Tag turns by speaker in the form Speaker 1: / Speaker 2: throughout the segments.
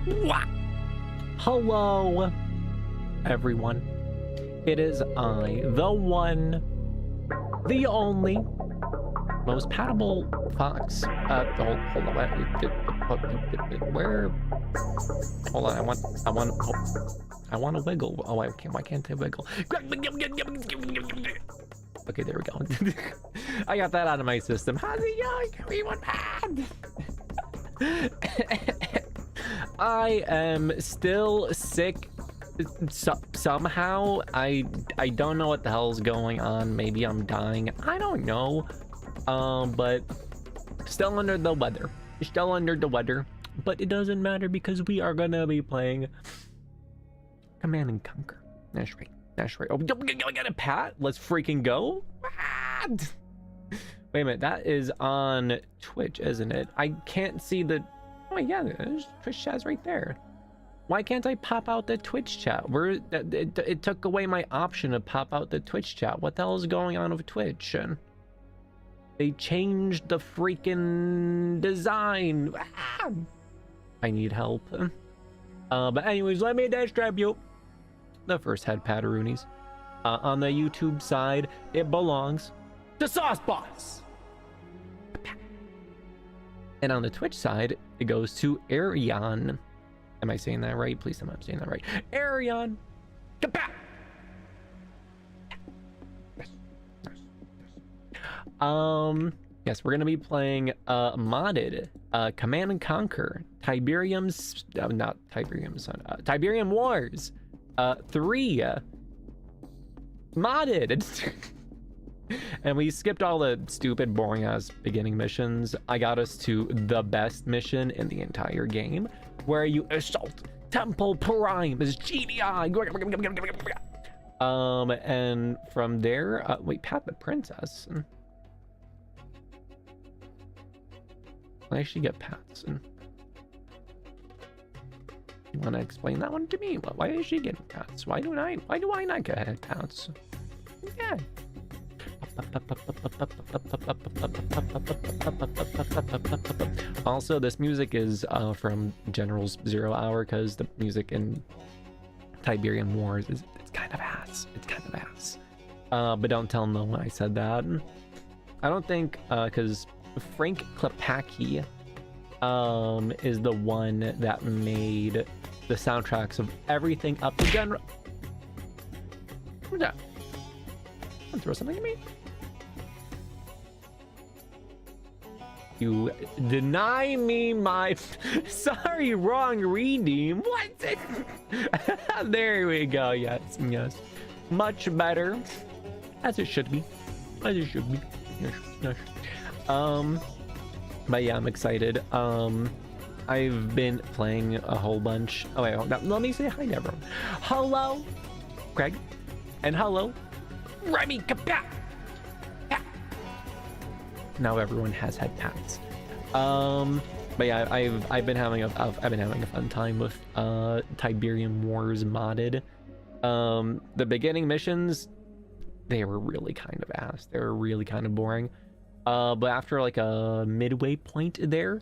Speaker 1: Wah! Hello, everyone. It is I, the one, the only, most patable fox. Hold on, where? Hold on, I want to wiggle. Oh, why can't I wiggle? Okay, there we go. I got that out of my system. How's it going, everyone? I am still sick somehow. I don't know what the hell's going on. Maybe I'm dying. I don't know. But still under the weather. Still under the weather. But it doesn't matter because we are gonna be playing Command and Conquer. That's right. That's right. Oh, I got a pat. Let's freaking go. Wait a minute. That is on Twitch, isn't it? I can't see the... Oh yeah, there's Twitch chat's right there. Why can't I pop out the Twitch chat? It took away my option to pop out the Twitch chat. What the hell is going on with Twitch? They changed the freaking design. I need help. But anyways, let me distribute the first head pataroonies. On the YouTube side, it belongs to Sauce Boss. And on the Twitch side, it goes to Arion. Am I saying that right? Please tell me I'm saying that right. Arion. Yes, we're gonna be playing modded Command and Conquer Tiberium's not Tiberium's Tiberium Wars 3 modded. And we skipped all the stupid, boring ass beginning missions. I got us to the best mission in the entire game, where you assault Temple Prime's GDI. And from there, wait, Pat the Princess. I should get Pats. You want to explain that one to me? Why is she getting Pats? Why do I not get Pats? Yeah. Also, this music is from General's 0 Hour, because the music in Tiberium Wars it's kind of ass. It's kind of ass. But don't tell no one I said that. I don't think because Frank Klepacki is the one that made the soundtracks of everything up to General. What's that? Don't throw something at me. You deny me my... Sorry, wrong redeem. What? There we go. Yes, yes. Much better. As it should be. As it should be. Yes, yes. But yeah, I'm excited. I've been playing a whole bunch. Oh wait, now, let me say hi to everyone. Hello, Craig. And hello, Remi. Now everyone has had pats. But yeah, I've been having a fun time with Tiberium Wars modded. The beginning missions, they were really kind of ass. They were really kind of boring. But after like a midway point there,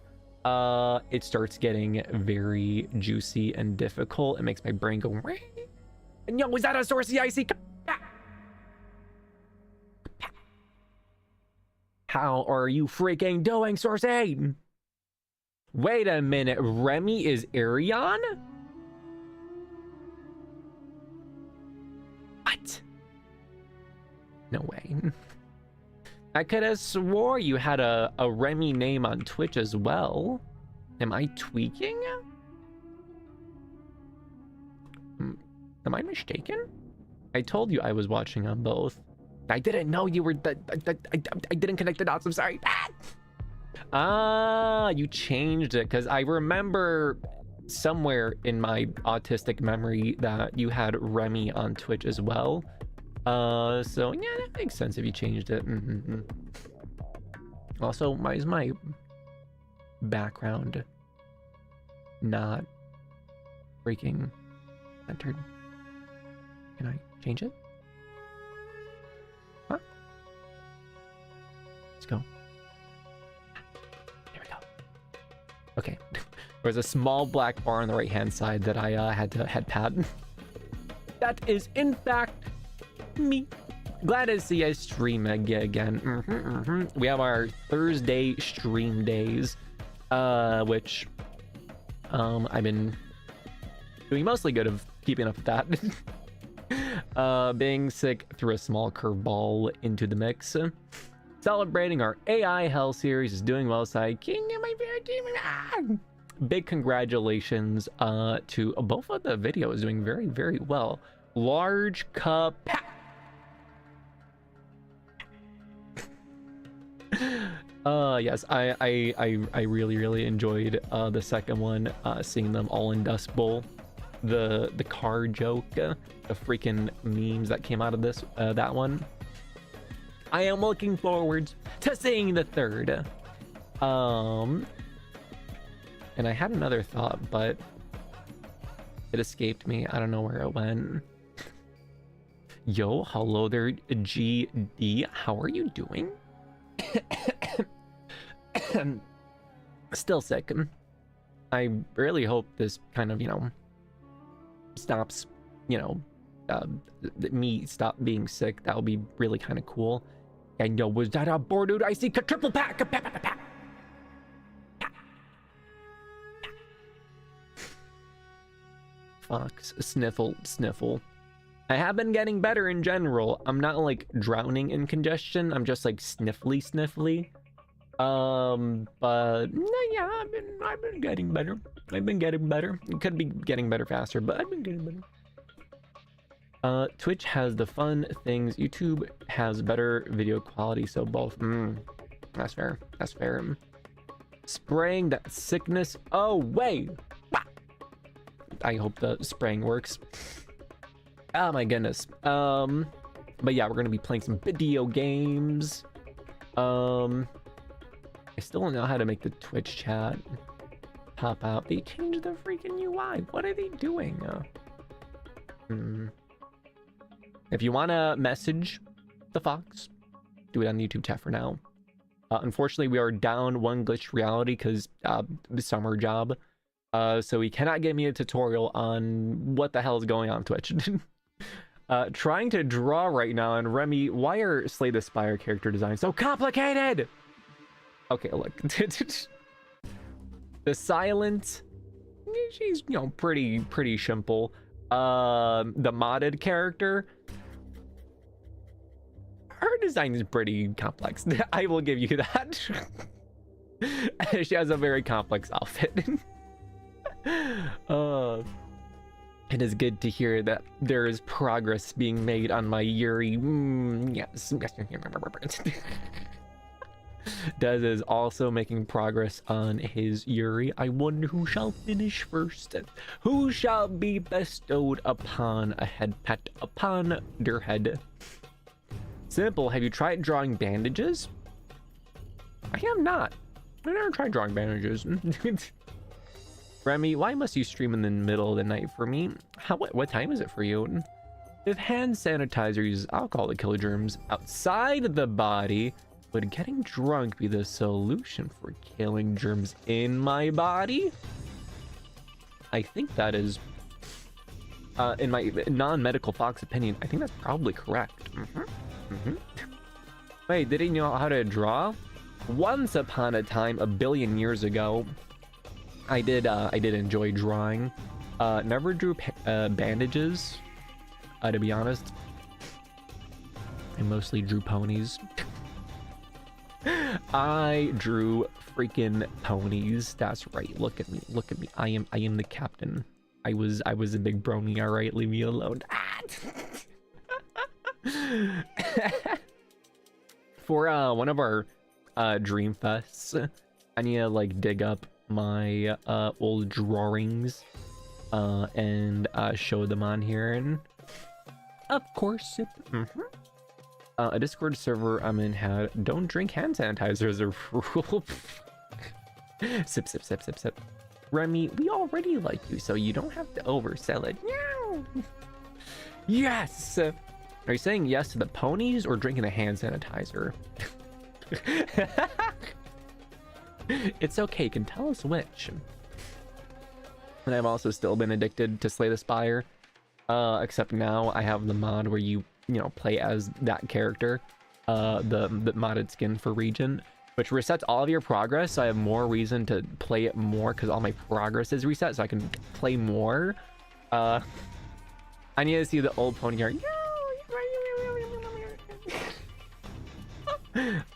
Speaker 1: it starts getting very juicy and difficult. It makes my brain go, and yo, is that a source CIC? How are you freaking doing, Source 8? Wait a minute, Remi is Arion? What? No way. I could have swore you had a Remi name on Twitch as well. Am I tweaking? Am I mistaken? I told you I was watching on both. I didn't know you were I didn't connect the dots. I'm sorry. Ah, you changed it, because I remember somewhere in my autistic memory that you had Remi on Twitch as well. So yeah, that makes sense if you changed it. Also, why is my background not freaking centered? Can I change it? Huh? Let's go. There we go. Okay. There was a small black bar on the right hand side that I had to head pat. That is in fact me. Glad to see I stream again. We have our Thursday stream days, which I've been doing mostly good of keeping up with that. Being sick threw a small curveball into the mix. Celebrating our AI Hell series is doing well, so my favorite team. Big congratulations to both of the videos doing very, very well. Large cup. Yes, I really enjoyed the second one, seeing them all in Dust Bowl. The car joke, the freaking memes that came out of this, that one. I am looking forward to seeing the third. And I had another thought, but it escaped me. I don't know where it went. Yo, hello there, GD. How are you doing? Still sick. I really hope this kind of, stops, me stop being sick. That would be really kind of cool. I know, was that a board, dude? I see a triple pack. Fox, sniffle. I have been getting better in general. I'm not like drowning in congestion. I'm just like sniffly. But yeah, I've been getting better. It could be getting better faster, but I've been getting better. Twitch has the fun things. YouTube has better video quality, so both. That's fair. Spraying that sickness away. I hope the spraying works. Oh my goodness. But yeah, we're gonna be playing some video games. I still don't know how to make the Twitch chat pop out. They changed the freaking UI. What are they doing? If you wanna message the Fox, do it on the YouTube chat for now. Unfortunately, we are down one glitched reality because summer job. So he cannot give me a tutorial on what the hell is going on Twitch. Trying to draw right now, and Remi, why are Slay the Spire character design so complicated? Okay, look. The Silent, she's, pretty simple. The modded character, her design is pretty complex. I will give you that. She has a very complex outfit. It is good to hear that there is progress being made on my Yuri. Yes. Dez is also making progress on his Yuri. I wonder who shall finish first. Who shall be bestowed upon a head pat upon their head? Simple. Have you tried drawing bandages? I have not. I never tried drawing bandages. Remi, why must you stream in the middle of the night for me? What time is it for you? If hand sanitizer uses alcohol to kill germs outside the body, would getting drunk be the solution for killing germs in my body? I think that is, in my non-medical Fox opinion, I think that's probably correct. Wait, did he know how to draw? Once upon a time, a billion years ago, I did enjoy drawing. Never drew bandages, to be honest. I mostly drew ponies. I drew freaking ponies. That's right. Look at me. I am the captain. I was a big brony. All right, leave me alone. For one of our dream fests, I need to like dig up my old drawings and show them on here, and of course a Discord server I'm in had don't drink hand sanitizer as a rule. Sip. Remi, we already like you, so you don't have to oversell it. Yes. Are you saying yes to the ponies or drinking the hand sanitizer? It's okay, you can tell us which. And I've also still been addicted to Slay the Spire. Except now I have the mod where you know, play as that character. The modded skin for Regent, which resets all of your progress, so I have more reason to play it more because all my progress is reset, so I can play more. I need to see the old pony here.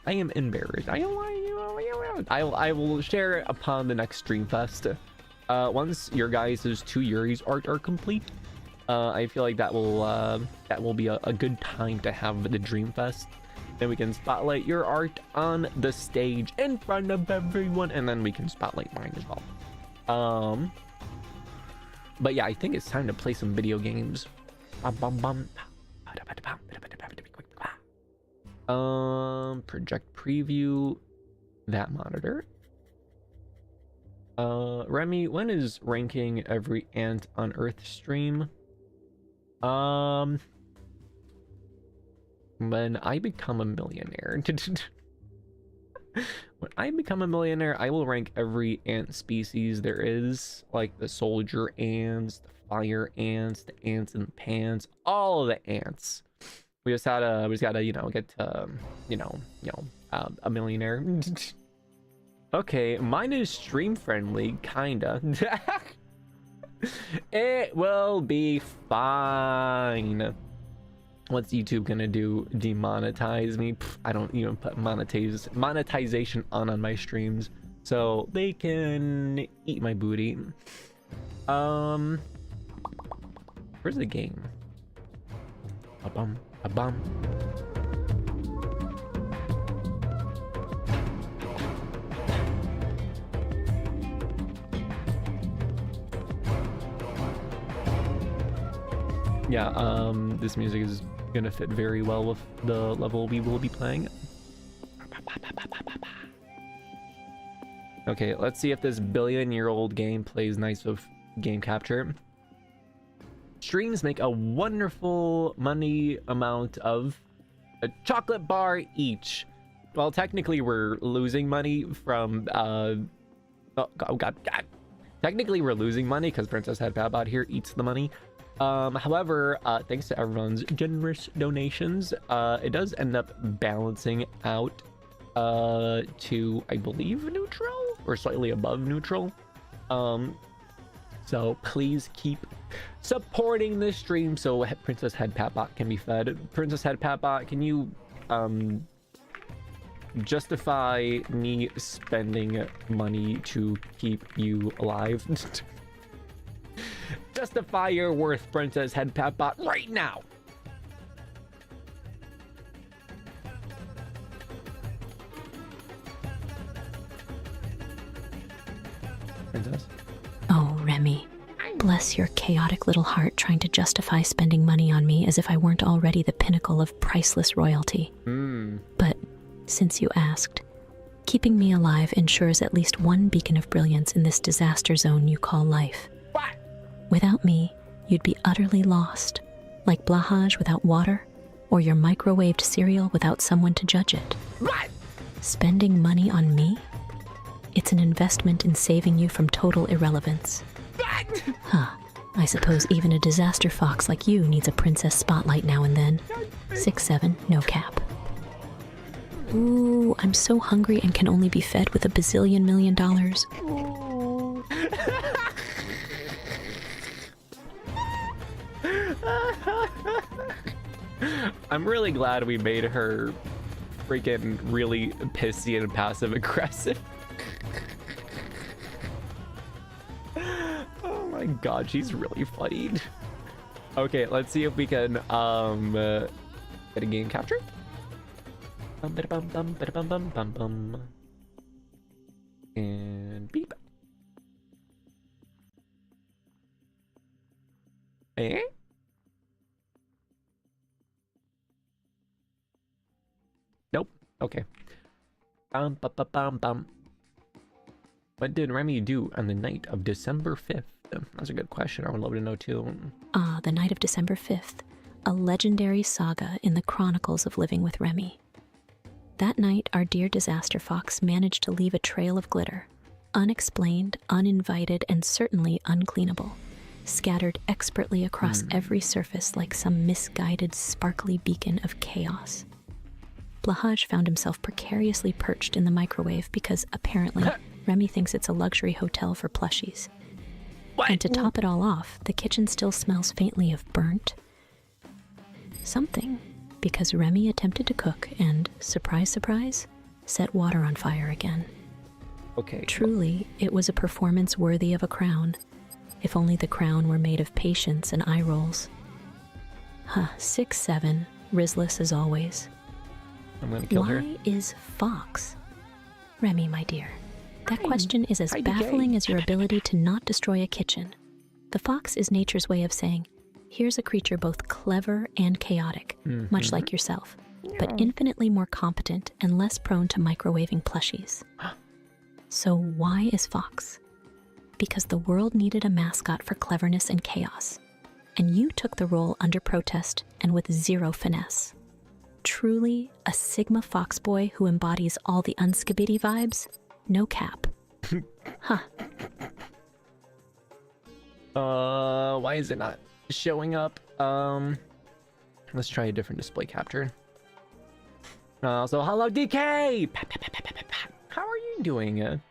Speaker 1: I am embarrassed. I will share it upon the next Dreamfest. Once your guys' 2 Yuri's art are complete, I feel like that will be a good time to have the Dreamfest. Then we can spotlight your art on the stage in front of everyone, and then we can spotlight mine as well. But yeah, I think it's time to play some video games. Project preview that monitor. Remi, when is ranking every ant on Earth stream? When I become a millionaire. When I become a millionaire, I will rank every ant species there is, like the soldier ants, the fire ants, the ants in pants, all of the ants. We just gotta, you know, get to, a millionaire. Okay, mine is stream friendly, kinda. It will be fine. What's YouTube gonna do? Demonetize me? Pff, I don't even put monetization on my streams, so they can eat my booty. Where's the game? A-bum. Yeah, this music is gonna fit very well with the level we will be playing. Okay, let's see if this billion-year-old game plays nice with game capture. Streams make a wonderful money amount of a chocolate bar each. Well, technically we're losing money from oh god. Technically we're losing money because Princess HeadPatPat here eats the money. However, thanks to everyone's generous donations, it does end up balancing out to, I believe, neutral or slightly above neutral. So please keep supporting this stream so Princess HeadPatPat can be fed. Princess HeadPatPat, can you justify me spending money to keep you alive? Justify your worth, Princess HeadPatPat, right now. Princess?
Speaker 2: Oh, Remi. Bless your chaotic little heart trying to justify spending money on me as if I weren't already the pinnacle of priceless royalty. But since you asked, keeping me alive ensures at least one beacon of brilliance in this disaster zone you call life.
Speaker 1: What?
Speaker 2: Without me, you'd be utterly lost, like Blahaj without water, or your microwaved cereal without someone to judge it.
Speaker 1: What?
Speaker 2: Spending money on me? It's an investment in saving you from total irrelevance.
Speaker 1: What?
Speaker 2: Huh. I suppose even a disaster fox like you needs a princess spotlight now and then. 6'7", no cap. Ooh, I'm so hungry and can only be fed with $1 bazillion million.
Speaker 1: I'm really glad we made her freaking really pissy and passive aggressive. Oh my god, she's really funny. Okay, let's see if we can get a game capture. And beep. Eh? Nope. Okay. What did Remi do on the night of December 5th? That's a good question. I would love to know too.
Speaker 2: The night of December 5th. A legendary saga in the chronicles of living with Remi. That night, our dear disaster fox managed to leave a trail of glitter, unexplained, uninvited, and certainly uncleanable, scattered expertly across every surface like some misguided, sparkly beacon of chaos. Blahaj found himself precariously perched in the microwave because apparently Remi thinks it's a luxury hotel for plushies.
Speaker 1: What?
Speaker 2: And to top it all off, the kitchen still smells faintly of burnt something, because Remi attempted to cook and, surprise, surprise, set water on fire again.
Speaker 1: Okay.
Speaker 2: Truly, it was a performance worthy of a crown, if only the crown were made of patience and eye rolls. 6'7", Rizless as always.
Speaker 1: I'm gonna kill her.
Speaker 2: Why is Fox? Remi, my dear, that question is as baffling as your ability to not destroy a kitchen. The fox is nature's way of saying, here's a creature both clever and chaotic, much like yourself, but infinitely more competent and less prone to microwaving plushies. So why is Fox? Because the world needed a mascot for cleverness and chaos, and you took the role under protest and with zero finesse. Truly a Sigma Fox boy who embodies all the unskibidi vibes? No cap.
Speaker 1: Why is it not showing up? Let's try a different display capture. So hello DK! How are you doing?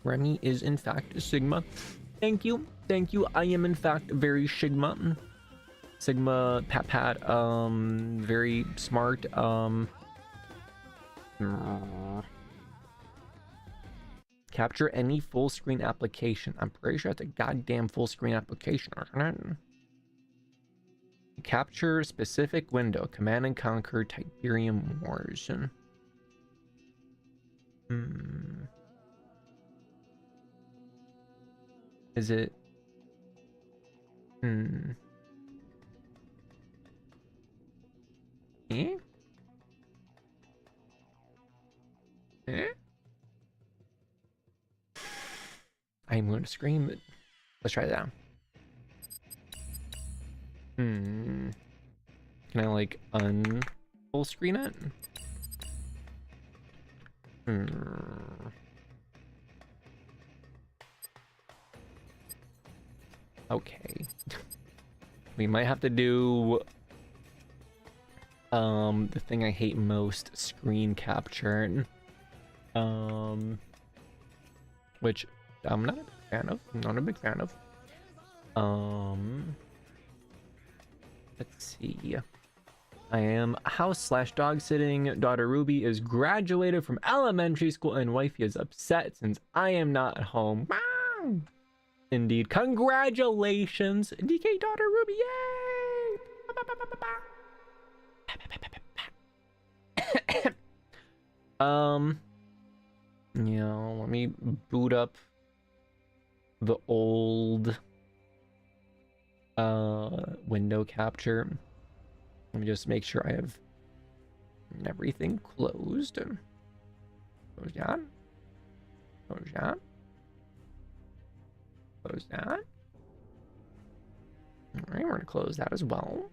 Speaker 1: Remi is in fact Sigma. Thank you. Thank you. I am in fact very Sigma. Sigma PATPAT, very smart. Capture any full screen application. I'm pretty sure that's a goddamn full screen application, isn't it? Capture specific window. Command and Conquer Tiberium Wars. Is it? Eh? Eh? I'm going to scream it. Let's try that. Can I like full screen it? Okay. We might have to do the thing I hate most, screen capture. Which I'm not a big fan of. Not a big fan of. Let's see. I am house/dog sitting. Daughter Ruby is graduated from elementary school and wifey is upset since I am not at home. Indeed. Congratulations, DK daughter Ruby. Yay! Yeah, let me boot up the old window capture. Let me just make sure I have everything closed. Close that. Close that. Close that. Alright, we're gonna close that as well.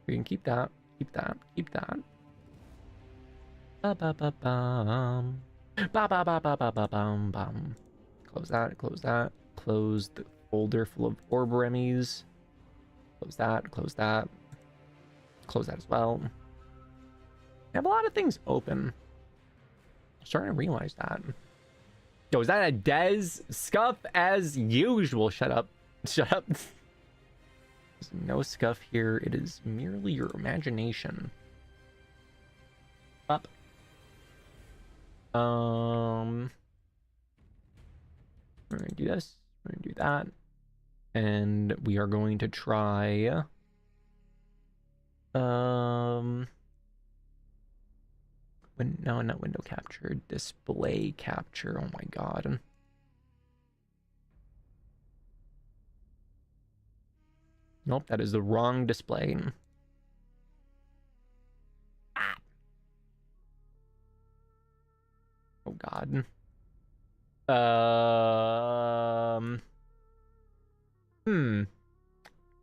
Speaker 1: We can keep that. Keep that. Keep that. Ba-ba-ba-bum. Ba-ba-ba-ba-ba-bum-bum. Close that. Close that. Close the folder full of Orb Remis. Close that. Close that. Close that as well. I have a lot of things open. I'm starting to realize that. Yo, is that a Dez scuff as usual? Shut up. Shut up. There's no scuff here. It is merely your imagination. Up. We're gonna do this. We're gonna do that. And we are going to try no, not window capture, display capture. Oh my god. Nope, that is the wrong display. Oh god.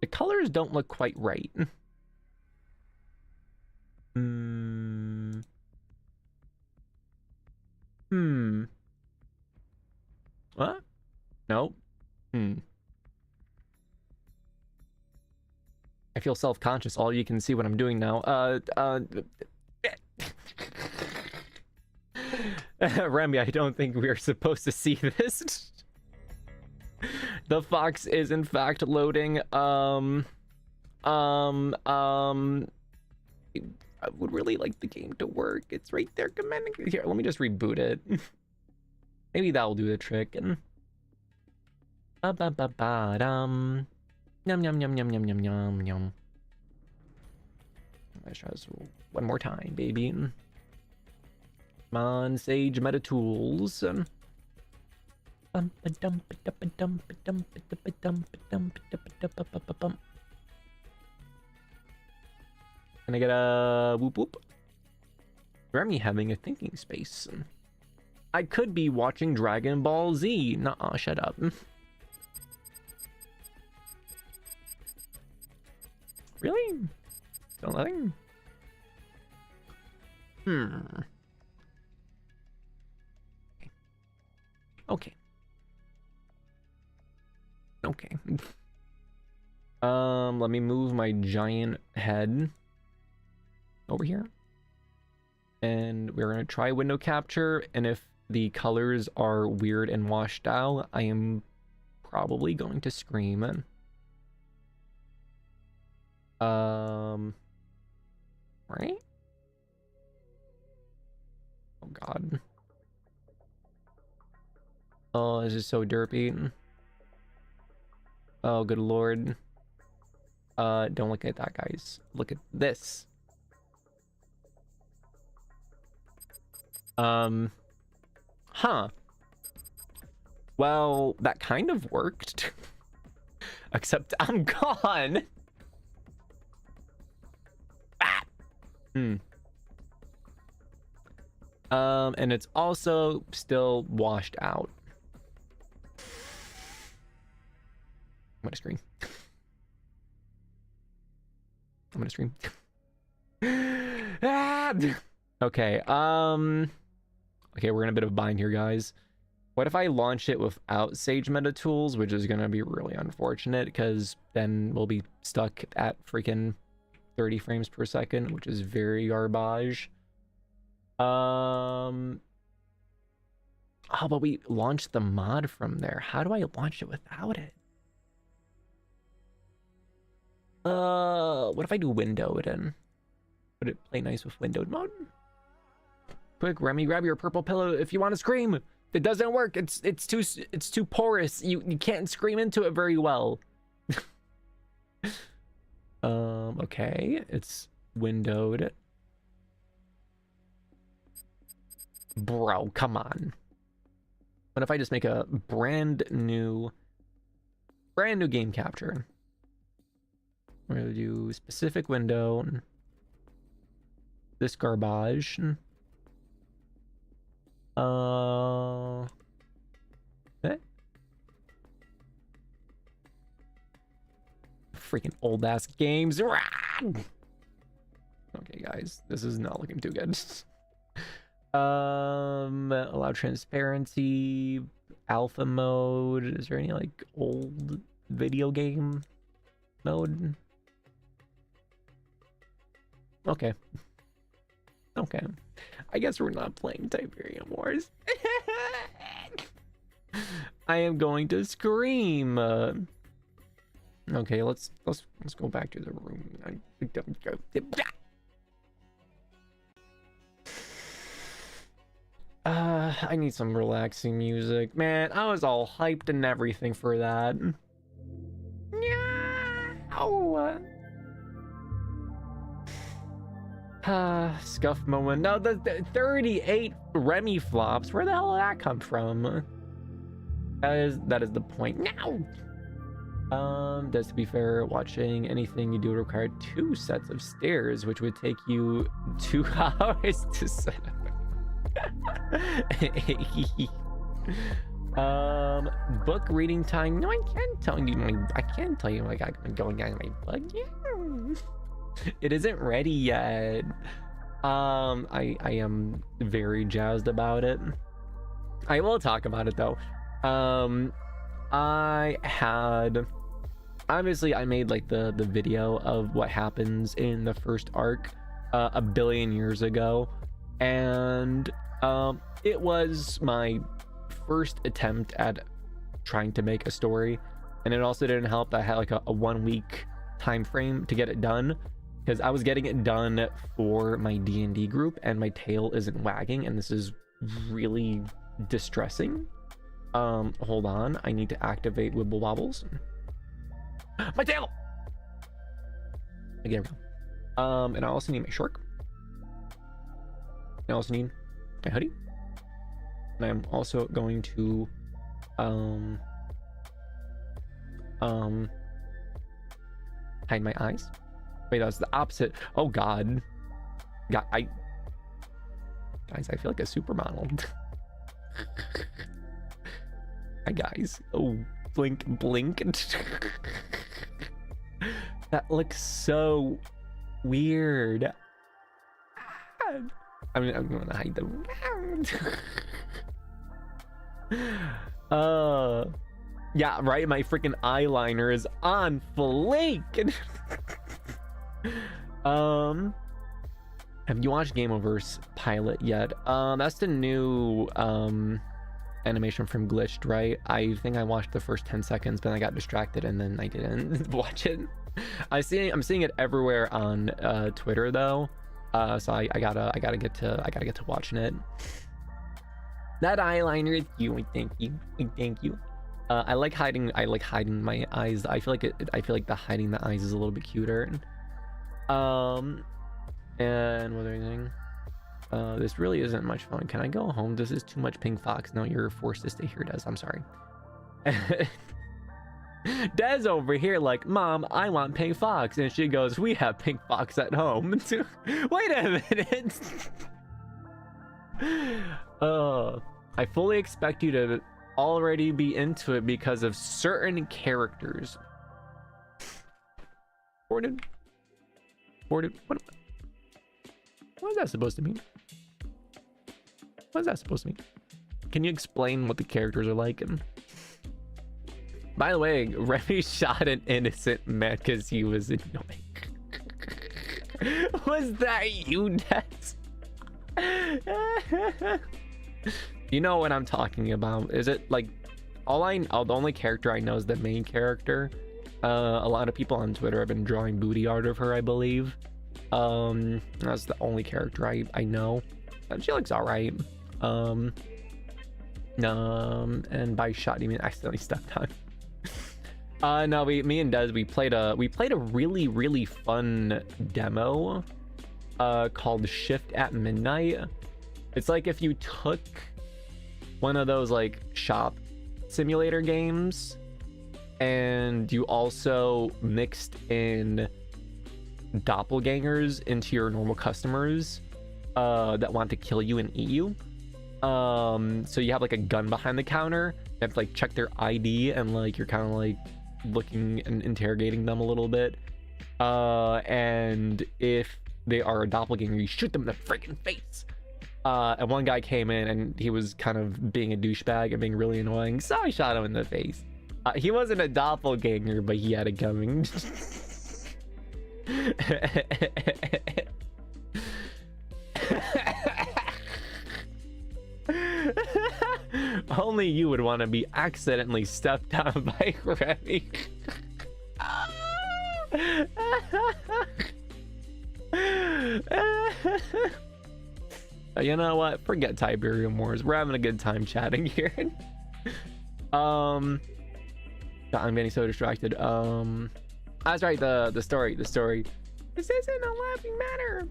Speaker 1: The colors don't look quite right. feel self-conscious. All you can see what I'm doing now. Remi, I don't think we are supposed to see this. The fox is in fact loading. I would really like the game to work. It's right there commanding. Here, let me just reboot it. Maybe that'll do the trick. And yum yum yum yum yum yum yum yum. Let's try this one more time, baby. Come on, Sage Meta Tools. Can I get a whoop whoop? Remi having a thinking space. I could be watching Dragon Ball Z. Nuh-uh, shut up. Really? Still nothing? Okay. Okay. Let me move my giant head over here. And we're gonna try window capture, and if the colors are weird and washed out, I am probably going to scream. Right? Oh god. Oh, this is so derpy. Oh, good lord. Don't look at that, guys. Look at this. Huh. Well, that kind of worked. Except I'm gone. Ah. And it's also still washed out. I'm gonna scream. I'm gonna scream. Ah! Okay, okay, we're in a bit of a bind here, guys. What if I launch it without Sage Meta Tools, which is gonna be really unfortunate, because then we'll be stuck at freaking 30 frames per second, which is very garbage. Oh, but we launched the mod from there. How do I launch it without it? What if I do windowed in? Would it play nice with windowed mode? Quick, Remi, grab your purple pillow if you want to scream. It doesn't work. It's too porous. You can't scream into it very well. Okay, it's windowed. Bro, come on. What if I just make a brand new game capture? We're gonna do specific window. This garbage. Freaking old ass games. Okay, guys, this is not looking too good. Allow transparency, alpha mode. Is there any like old video game mode? Okay. Okay. I guess we're not playing Tiberium Wars. I am going to scream. Okay, let's go back to the room. I need some relaxing music. Man, I was all hyped and everything for that. No. Scuff moment. No, the 38 Remi flops. Where the hell did that come from? That is the point. Now. Does, to be fair, watching anything you do would require 2 sets of stairs, which would take you 2 hours to set up. Book reading time. No, I can't tell you like I'm going on my book. Yeah. It isn't ready yet. I am very jazzed about it. I will talk about it though. I had obviously I made like the video of what happens in the first arc a billion years ago, and it was my first attempt at trying to make a story, and it also didn't help that I had like a 1 week time frame to get it done, because I was getting it done for my D&D group and my tail isn't wagging, and this is really distressing. Hold on, I need to activate Wibble Wobbles. My tail! Again. And I also need my short. I also need my hoodie. And I'm also going to hide my eyes. Wait, that was the opposite. Oh god. Guys, I feel like a supermodel. Hi guys. Oh, blink, blink. That looks so weird. I mean, I'm gonna hide them. Yeah, right. My freaking eyeliner is on fleek. Have you watched Game Over's pilot yet? That's the new animation from Glitched, right? I think I watched the first 10 seconds, but I got distracted and then I didn't watch it. I'm seeing it everywhere on Twitter though, so I gotta get to watching it. That eyeliner is you. Thank you. I like hiding my eyes. I feel like the hiding the eyes is a little bit cuter. And what other thing? This really isn't much fun. Can I go home? This is too much Pink Fox. No, you're forced to stay here, Des. I'm sorry. Des over here like, Mom, I want Pink Fox. And she goes, we have Pink Fox at home. Wait a minute. I fully expect you to already be into it because of certain characters. Boarded. What is that supposed to mean? What is that supposed to mean? Can you explain what the characters are like? And by the way, Remi shot an innocent man because he was annoying. Was that you, Des? You know what I'm talking about. Is it like the only character I know is the main character. A lot of people on Twitter have been drawing booty art of her, I believe. That's the only character I know. And she looks alright. And by shot you mean accidentally stepped on. No, me and Des, we played a really fun demo called Shift at Midnight. It's like if you took one of those like shop simulator games and you also mixed in doppelgangers into your normal customers that want to kill you and eat you. So you have like a gun behind the counter. You have to like check their ID and like you're kind of like looking and interrogating them a little bit. And if they are a doppelganger, you shoot them in the freaking face. And one guy came in and he was kind of being a douchebag and being really annoying, so I shot him in the face. He wasn't a doppelganger, but he had it coming. Only you would want to be accidentally stepped on by Remi. You know what? Forget Tiberium Wars. We're having a good time chatting here. I'm getting so distracted. That's right. The story. This isn't a laughing matter.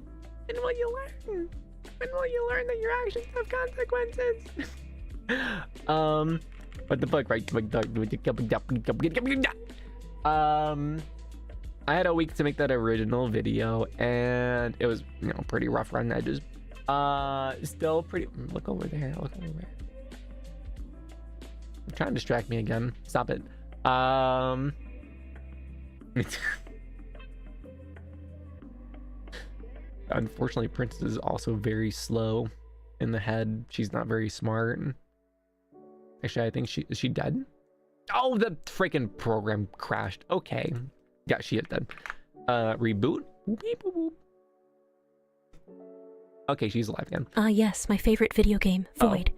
Speaker 1: When will you learn? When will you learn that your actions have consequences? But the book, right? I had a week to make that original video, and it was, pretty rough around the edges. Still pretty. Look over there. You're trying to distract me again. Stop it. Unfortunately, Princess is also very slow in the head. She's not very smart. Actually, I think is she dead? Oh, the freaking program crashed. Okay. Yeah, she is dead. Reboot. Beep, boop, boop. Okay, she's alive again.
Speaker 2: Yes, my favorite video game, Void.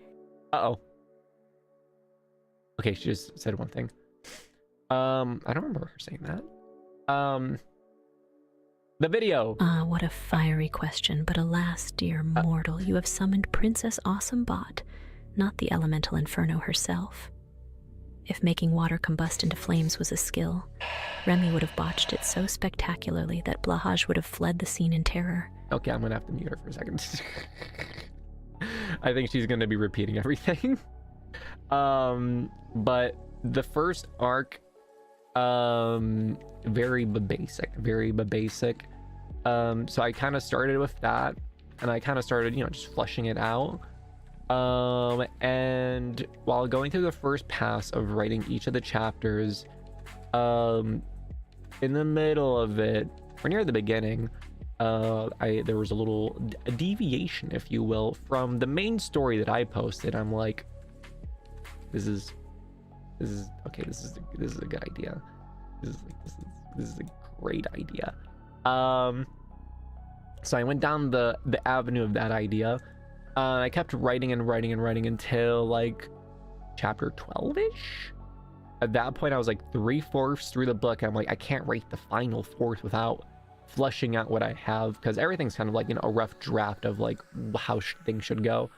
Speaker 1: Uh-oh. Okay, she just said one thing. I don't remember her saying that. The video.
Speaker 2: What a fiery question, but alas, dear mortal, you have summoned Princess Awesome Bot, not the elemental inferno herself. If making water combust into flames was a skill, Remi would have botched it so spectacularly that Blahaj would have fled the scene in terror.
Speaker 1: Okay, I'm gonna have to mute her for a second. I think she's gonna be repeating everything. But the first arc, very basic. So I kind of started with that, and I kind of started, you know, just flushing it out. And while going through the first pass of writing each of the chapters, in the middle of it, or near the beginning, there was a little deviation, if you will, from the main story that I posted. I'm like, this is okay. This is a good idea. This is a great idea. So I went down the avenue of that idea. I kept writing until like chapter 12-ish. At that point, I was like 3/4 through the book. I'm like, I can't write the final fourth without flushing out what I have, because everything's kind of like, you know, a rough draft of like how things should go.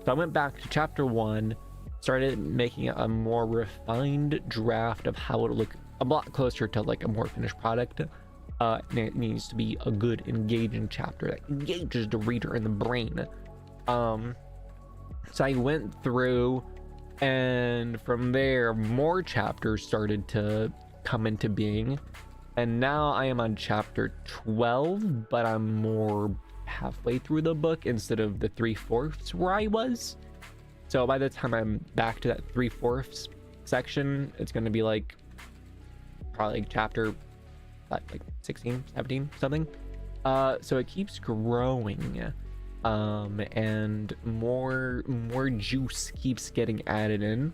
Speaker 1: So I went back to chapter 1, started making a more refined draft of how it'll look, a lot closer to like a more finished product. And it needs to be a good, engaging chapter that engages the reader in the brain. So I went through, and from there more chapters started to come into being, and now I am on chapter 12, but I'm more halfway through the book instead of the 3/4 where I was. So by the time I'm back to that 3/4 section, it's going to be like probably chapter like 16, 17, something. So it keeps growing. And more juice keeps getting added in.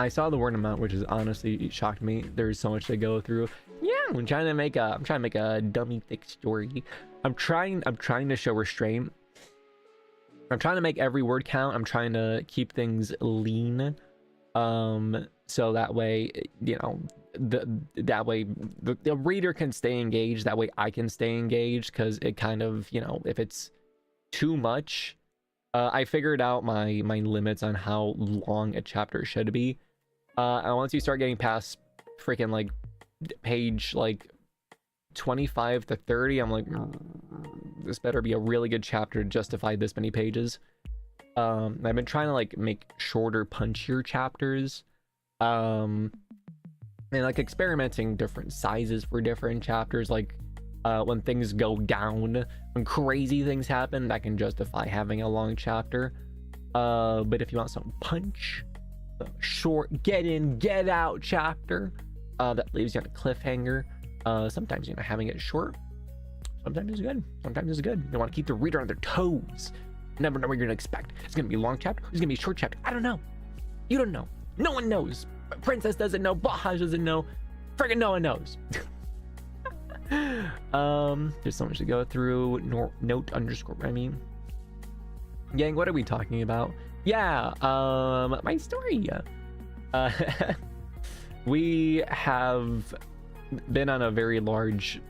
Speaker 1: I saw the word amount, which is honestly shocked me. There's so much to go through. Yeah, I'm trying to make a dummy thick story. I'm trying to show restraint. I'm trying to make every word count. I'm trying to keep things lean. So that way, you know, the reader can stay engaged. That way I can stay engaged, because it kind of, you know, if it's too much, I figured out my limits on how long a chapter should be. And once you start getting past freaking like page like 25 to 30, I'm like, this better be a really good chapter to justify this many pages. I've been trying to like make shorter, punchier chapters, and like experimenting different sizes for different chapters. Like when things go down, when crazy things happen, that can justify having a long chapter. But if you want some punch, short, get in, get out chapter that leaves you on a cliffhanger. Sometimes, you know, having it short, sometimes is good. Sometimes it's good. You want to keep the reader on their toes. Never know what you're gonna expect. It's gonna be a long chapter. It's gonna be a short chapter. I don't know. You don't know. No one knows. Princess doesn't know. Blahaj doesn't know. Friggin' no one knows. There's so much to go through. Note_Remi. Gang, what are we talking about? Yeah, my story. We have been on a very large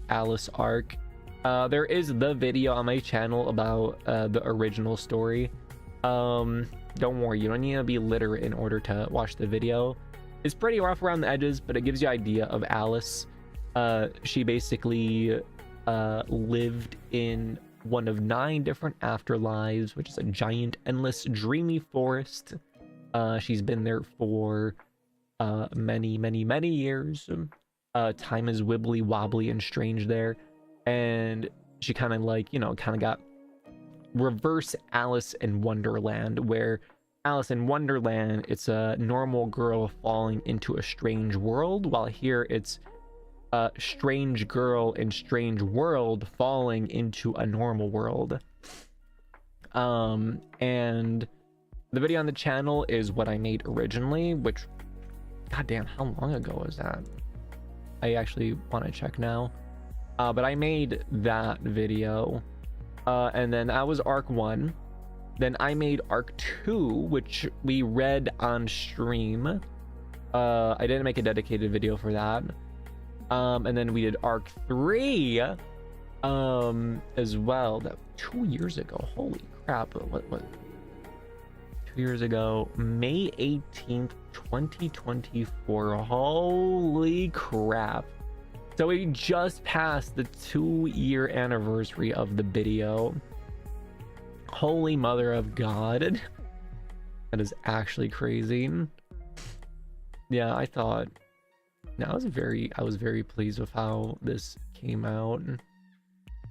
Speaker 1: Alice arc. There is the video on my channel about the original story. Don't worry, you don't need to be literate in order to watch the video. It's pretty rough around the edges, but it gives you an idea of Alice. She basically lived in one of 9 different afterlives, which is a giant, endless, dreamy forest. She's been there for many years. Time is wibbly wobbly and strange there, and she kind of like, you know, kind of got reverse Alice in Wonderland, where Alice in Wonderland, it's a normal girl falling into a strange world, while here it's a strange girl in strange world falling into a normal world. And the video on the channel is what I made originally, which God damn, how long ago was that? I actually want to check now. But I made that video. And then that was arc 1. Then I made arc 2, which we read on stream. I didn't make a dedicated video for that. And then we did arc 3 as well. That 2 years ago. Holy crap. What 2 years ago, May 18th, 2024. Holy crap. So we just passed the 2-year anniversary of the video. Holy mother of God. That is actually crazy. Yeah, I thought, no, I was very pleased with how this came out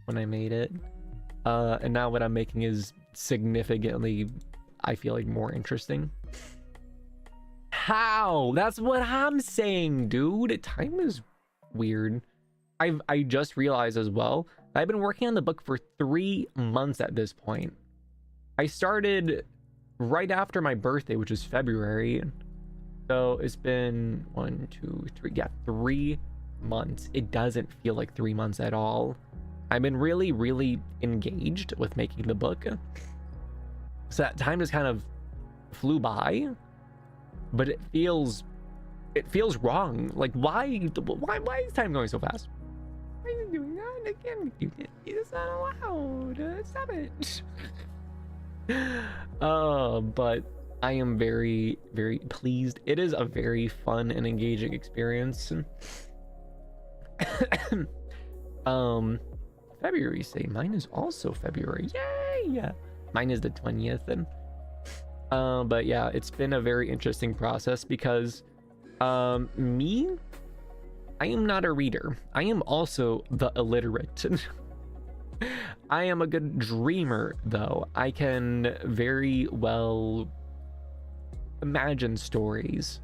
Speaker 1: when I made it. And now what I'm making is significantly, I feel like, more interesting. How? That's what I'm saying, dude. Time is weird. I just realized as well, I've been working on the book for 3 months at this point. I started right after my birthday, which is February. So it's been 1, 2, 3, yeah, 3 months. It doesn't feel like 3 months at all. I've been really engaged with making the book. So that time just kind of flew by, but it feels wrong. Like, why is time going so fast? Why are you doing that again? It's not allowed. Stop it. But I am very pleased. It is a very fun and engaging experience. February, say. Mine is also February. Yay! Yeah. Mine is the 20th. And but yeah, it's been a very interesting process because me, I am not a reader. I am also the illiterate. I am a good dreamer, though. I can very well imagine stories.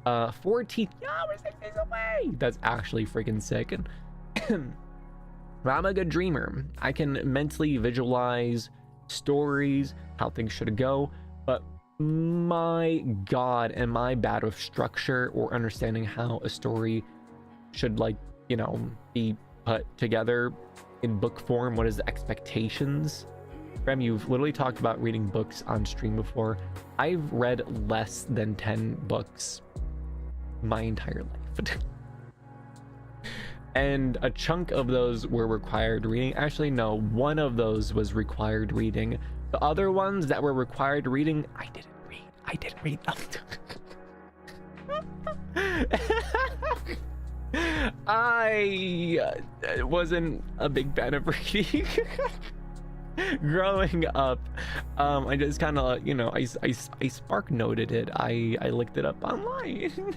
Speaker 1: 4 teeth. Yeah, we're 6 days away. That's actually freaking sick. But I'm a good dreamer. I can mentally visualize stories, how things should go. But my God, am I bad with structure or understanding how a story should, like, you know, be put together in book form. What is the expectations? Rem, you've literally talked about reading books on stream before. I've read less than 10 books my entire life. And a chunk of those were required reading. Actually, no, one of those was required reading. The other ones that were required reading, I didn't read them. I wasn't a big fan of reading growing up. I just kind of, you know, I spark noted it. I looked it up online.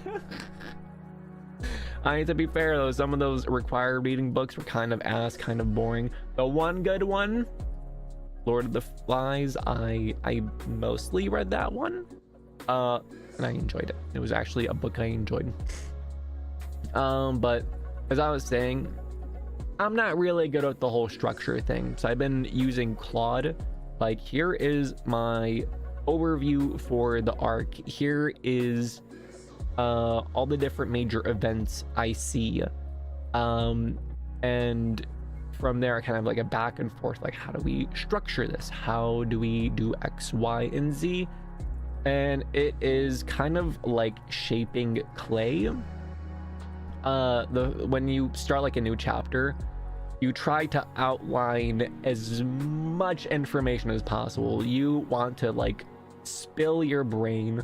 Speaker 1: To be fair though, some of those required reading books were kind of ass, kind of boring. The one good one, Lord of the Flies, I mostly read that one, and I enjoyed it. It was actually a book I enjoyed. But as I was saying, I'm not really good at the whole structure thing. So I've been using Claude. Like, here is my overview for the arc. Here is all the different major events I see. And from there, I kind of like a back and forth, like, how do we structure this? How do we do X, Y, and Z? And it is kind of like shaping clay. When you start like a new chapter, you try to outline as much information as possible. You want to like spill your brain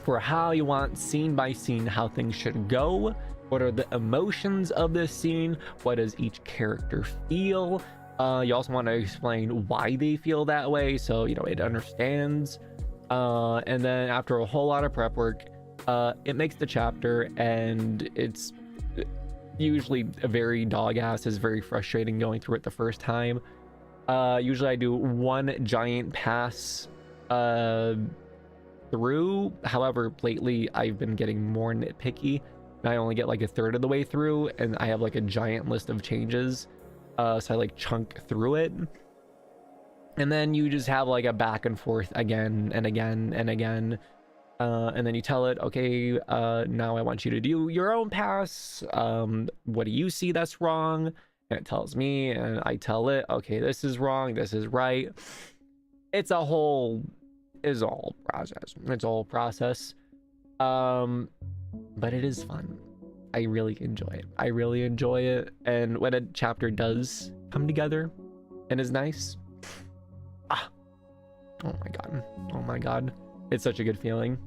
Speaker 1: for how you want, scene by scene, how things should go. What are the emotions of this scene? What does each character feel? You also want to explain why they feel that way, so you know it understands. And then after a whole lot of prep work, it makes the chapter, and it's usually a very dog ass. Is very frustrating going through it the first time. Usually I do one giant pass through. However, lately I've been getting more nitpicky, and I only get like a third of the way through, and I have like a giant list of changes. So I like chunk through it, and then you just have like a back and forth again and again and again. And then you tell it, okay, now I want you to do your own pass. What do you see that's wrong? And it tells me, and I tell it, okay, this is wrong, this is right. It's all process. It's all process. But it is fun. I really enjoy it. I really enjoy it. And when a chapter does come together and is nice, oh my god. Oh my god. It's such a good feeling.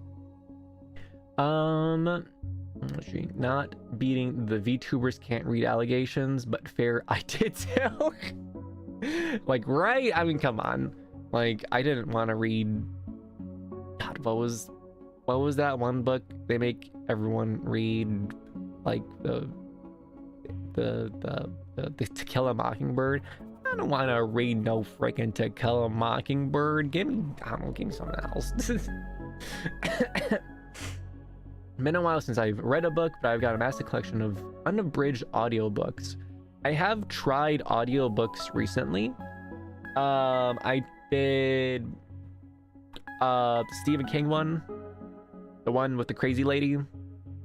Speaker 1: Let's see. Not beating the VTubers can't read allegations, but fair, I did too. Like, right? I mean, come on. Like, I didn't want to read. God, what was that one book they make everyone read? Like the To Kill a Mockingbird. I don't want to read no freaking To Kill a Mockingbird. Give me, I don't know, give me something else. Been a while since I've read a book, but I've got a massive collection of unabridged audiobooks. I have tried audiobooks recently. I did the Stephen King one, the one with the crazy lady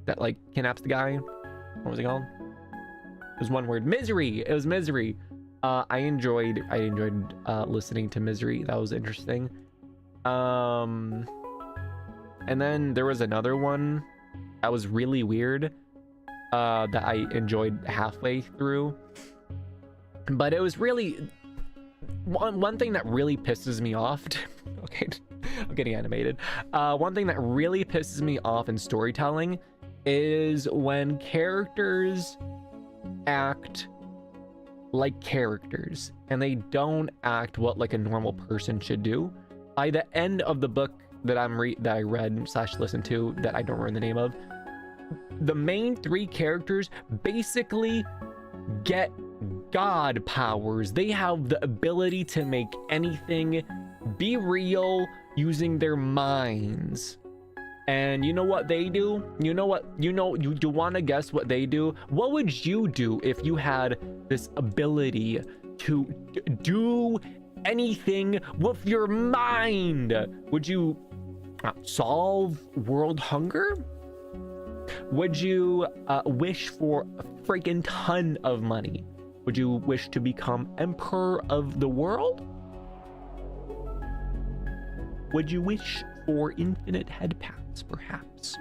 Speaker 1: that like kidnaps the guy. What was it called? It was one word. Misery. It was Misery. I enjoyed listening to Misery. That was interesting. And then there was another one that was really weird that I enjoyed halfway through, but it was really one thing that really pisses me off. Okay, I'm getting animated. One thing that really pisses me off in storytelling is when characters act like characters and they don't act what like a normal person should do. By the end of the book that I read / listened to, that I don't remember the name of, the main three characters basically get god powers. They have the ability to make anything be real using their minds. And you know what they do? You want to guess what they do? What would you do if you had this ability to do anything with your mind? Would you solve world hunger? Would you wish for a freaking ton of money? Would you wish to become emperor of the world? Would you wish for infinite head paths, perhaps?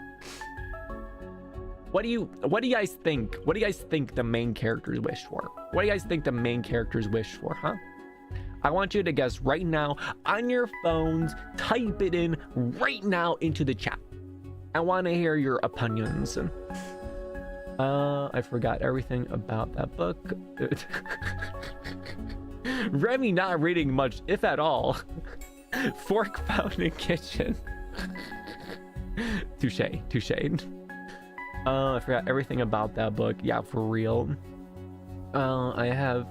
Speaker 1: What do you guys think? What do you guys think the main characters wish for? What do you guys think the main characters wish for, huh? I want you to guess right now on your phones. Type it in right now into the chat. I want to hear your opinions. I forgot everything about that book. Remi not reading much, if at all. Fork found in kitchen. Touche. I forgot everything about that book. Yeah, for real. I have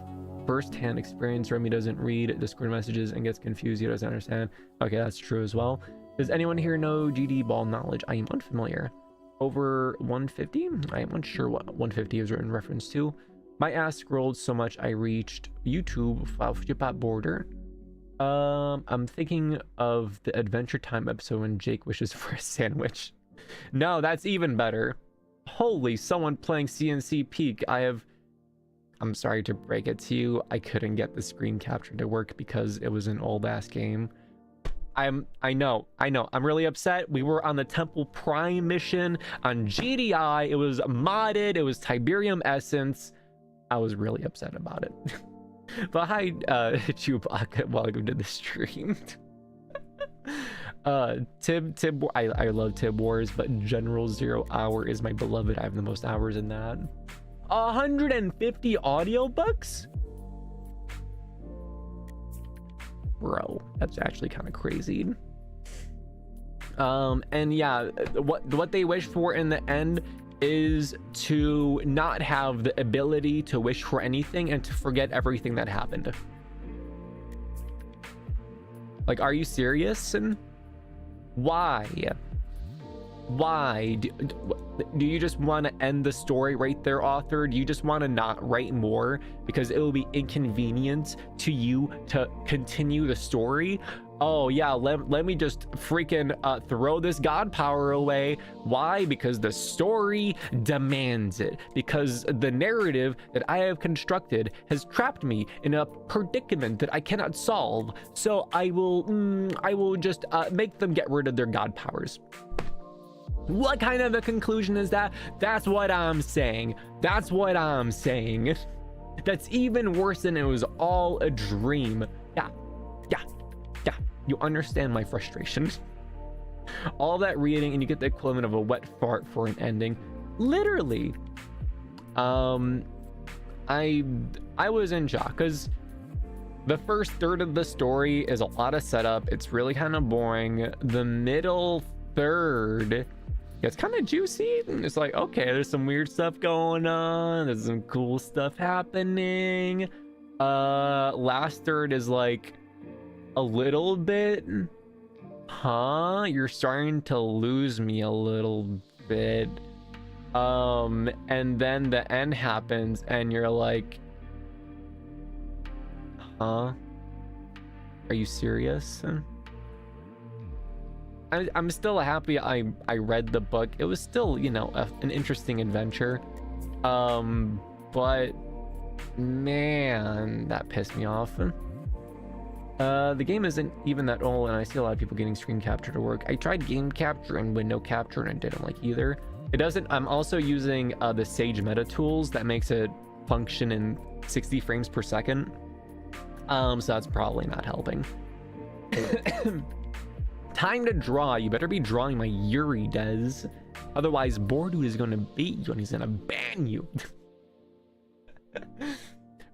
Speaker 1: first-hand experience. Remi doesn't read Discord messages and gets confused. He doesn't understand. Okay, that's true as well. Does anyone here know GD ball knowledge? I am unfamiliar. Over 150? I am unsure what 150 is in reference to. My ass scrolled so much I reached YouTube without border. I'm thinking of the Adventure Time episode when Jake wishes for a sandwich. No, that's even better. Holy, someone playing CNC Peak. I'm sorry to break it to you. I couldn't get the screen capture to work because it was an old ass game. I know. I'm really upset. We were on the Temple Prime mission on GDI. It was modded. It was Tiberium Essence. I was really upset about it. But hi, Chewbacca, welcome to the stream. Tib, I love Tib Wars, but General 0 Hour is my beloved. I have the most hours in that. 150 audiobooks? Bro, that's actually kind of crazy. And yeah, what they wish for in the end is to not have the ability to wish for anything and to forget everything that happened. Like, are you serious? And why do you just want to end the story right there, author? Do you just want to not write more because it will be inconvenient to you to continue the story? oh yeah, let me just freaking throw this god power away. Why? Because the story demands it, because the narrative that I have constructed has trapped me in a predicament that I cannot solve. So I will just make them get rid of their god powers. What kind of a conclusion is that? That's what I'm saying. That's what I'm saying. That's even worse than it was all a dream. Yeah. You understand my frustration. All that reading and you get the equivalent of a wet fart for an ending. Literally. I was in shock because the first third of the story is a lot of setup. It's really kind of boring. The middle third, it's kind of juicy. It's like, okay, there's some weird stuff going on. There's some cool stuff happening. Last third is like a little bit, you're starting to lose me a little bit. And then the end happens and you're like, are you serious? I'm still happy I read the book. It was still, you know, an interesting adventure. But man, that pissed me off. The game isn't even that old, and I see a lot of people getting screen capture to work. I tried game capture and window capture, and I didn't like either. It doesn't. I'm also using the Sage meta tools that makes it function in 60 frames per second. So that's probably not helping. Time to draw. You better be drawing my Yuri, Des. Otherwise, Bordude is gonna beat you and he's gonna ban you.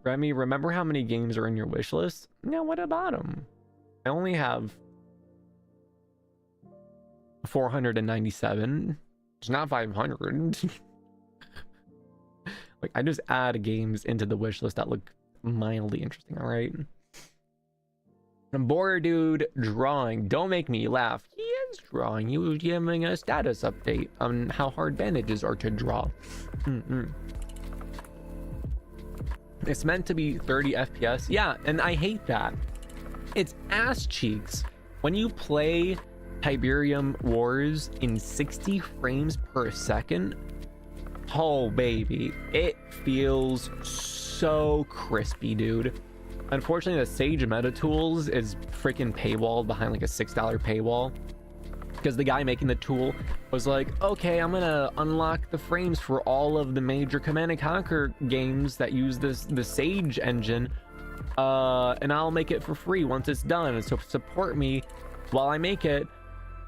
Speaker 1: Remi, remember how many games are in your wish list? Now, what about them? I only have 497. It's not 500. Like, I just add games into the wish list that look mildly interesting, all right? Bordude drawing. Don't make me laugh. He is drawing. He was giving a status update on how hard bandages are to draw. It's meant to be 30 FPS. Yeah, and I hate that. It's ass cheeks. When you play Tiberium Wars in 60 frames per second, oh baby, it feels so crispy, dude. Unfortunately, the Sage meta tools is freaking paywalled behind like a $6 paywall, because the guy making the tool was like, okay, I'm gonna unlock the frames for all of the major Command and Conquer games that use the Sage engine, and I'll make it for free once it's done, and so support me while I make it.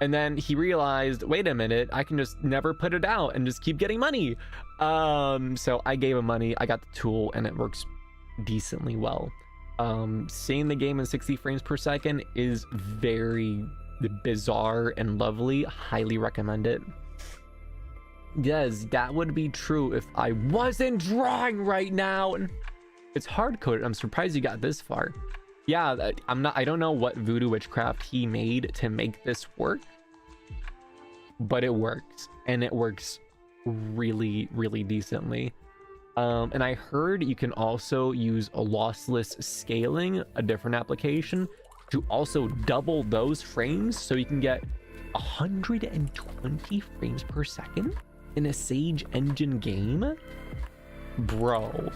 Speaker 1: And then he realized, wait a minute, I can just never put it out and just keep getting money. So I gave him money, I got the tool, and it works decently well. Seeing the game in 60 frames per second is very bizarre and lovely. Highly recommend it. Yes, that would be true if I wasn't drawing right now. It's hard coded. I'm surprised you got this far. Yeah, I don't know what voodoo witchcraft he made to make this work, but it works, and it works really, really decently. And I heard you can also use a lossless scaling, a different application, to also double those frames, so you can get 120 frames per second in a Sage engine game. Bro,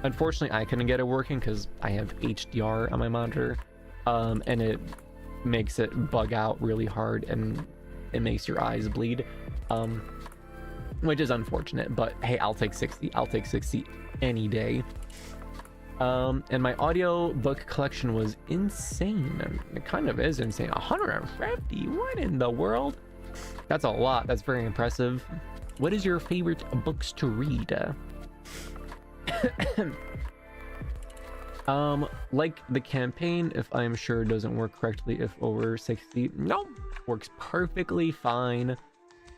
Speaker 1: unfortunately I couldn't get it working because I have HDR on my monitor, and it makes it bug out really hard and it makes your eyes bleed, which is unfortunate, but hey, I'll take 60 any day. And my audio book collection was insane. It kind of is insane. 150. What in the world? That's a lot. That's very impressive. What is your favorite books to read? Like the campaign, if I'm sure doesn't work correctly if over 60. No, works perfectly fine.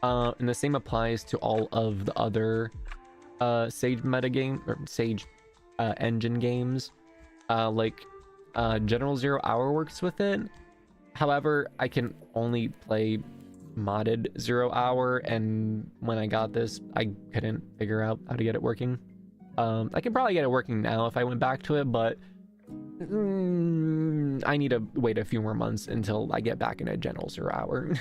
Speaker 1: And the same applies to all of the other Sage metagame or Sage engine games. Like General 0 Hour works with it. However, I can only play modded 0 Hour, and when I got this, I couldn't figure out how to get it working. I can probably get it working now if I went back to it, but I need to wait a few more months until I get back into General Sir Hour.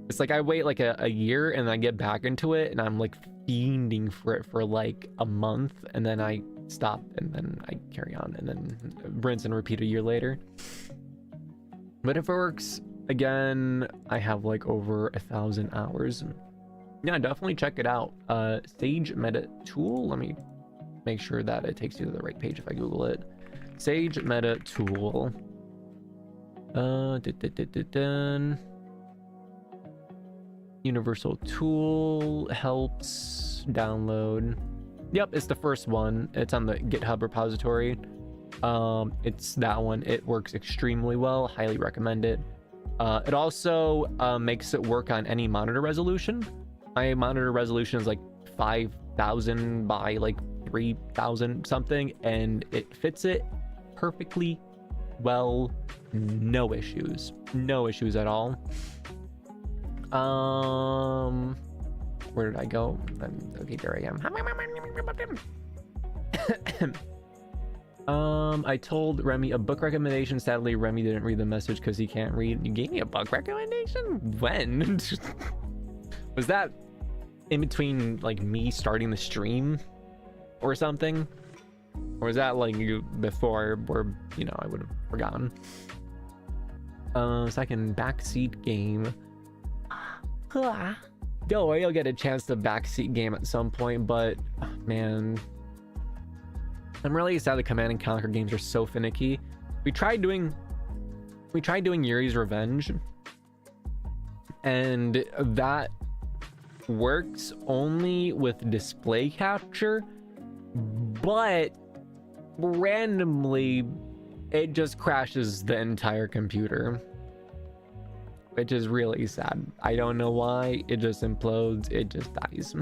Speaker 1: It's like I wait like a year and I get back into it and I'm like fiending for it for like a month and then I stop and then I carry on and then rinse and repeat a year later. But if it works again, I have like over 1,000 hours. Yeah, definitely check it out. Sage Meta Tool. Let me make sure that it takes you to the right page if I Google it. Sage Meta Tool. Universal tool helps download. Yep, it's the first one. It's on the GitHub repository. It's that one. It works extremely well. Highly recommend it. It also makes it work on any monitor resolution. My monitor resolution is like 5,000 by like 3,000 something, and it fits it perfectly well. No issues. No issues at all. Where did I go? Okay, there I am. I told Remi a book recommendation. Sadly, Remi didn't read the message because he can't read. You gave me a book recommendation? When? Was that in between like me starting the stream or something? Or was that like before where, you know, I would have forgotten? Second backseat game. Don't worry, you'll get a chance to backseat game at some point, but man, I'm really sad the Command and Conquer games are so finicky. We tried doing Yuri's Revenge, and that works only with display capture, but randomly it just crashes the entire computer, which is really sad. I don't know why. It just implodes. It just dies.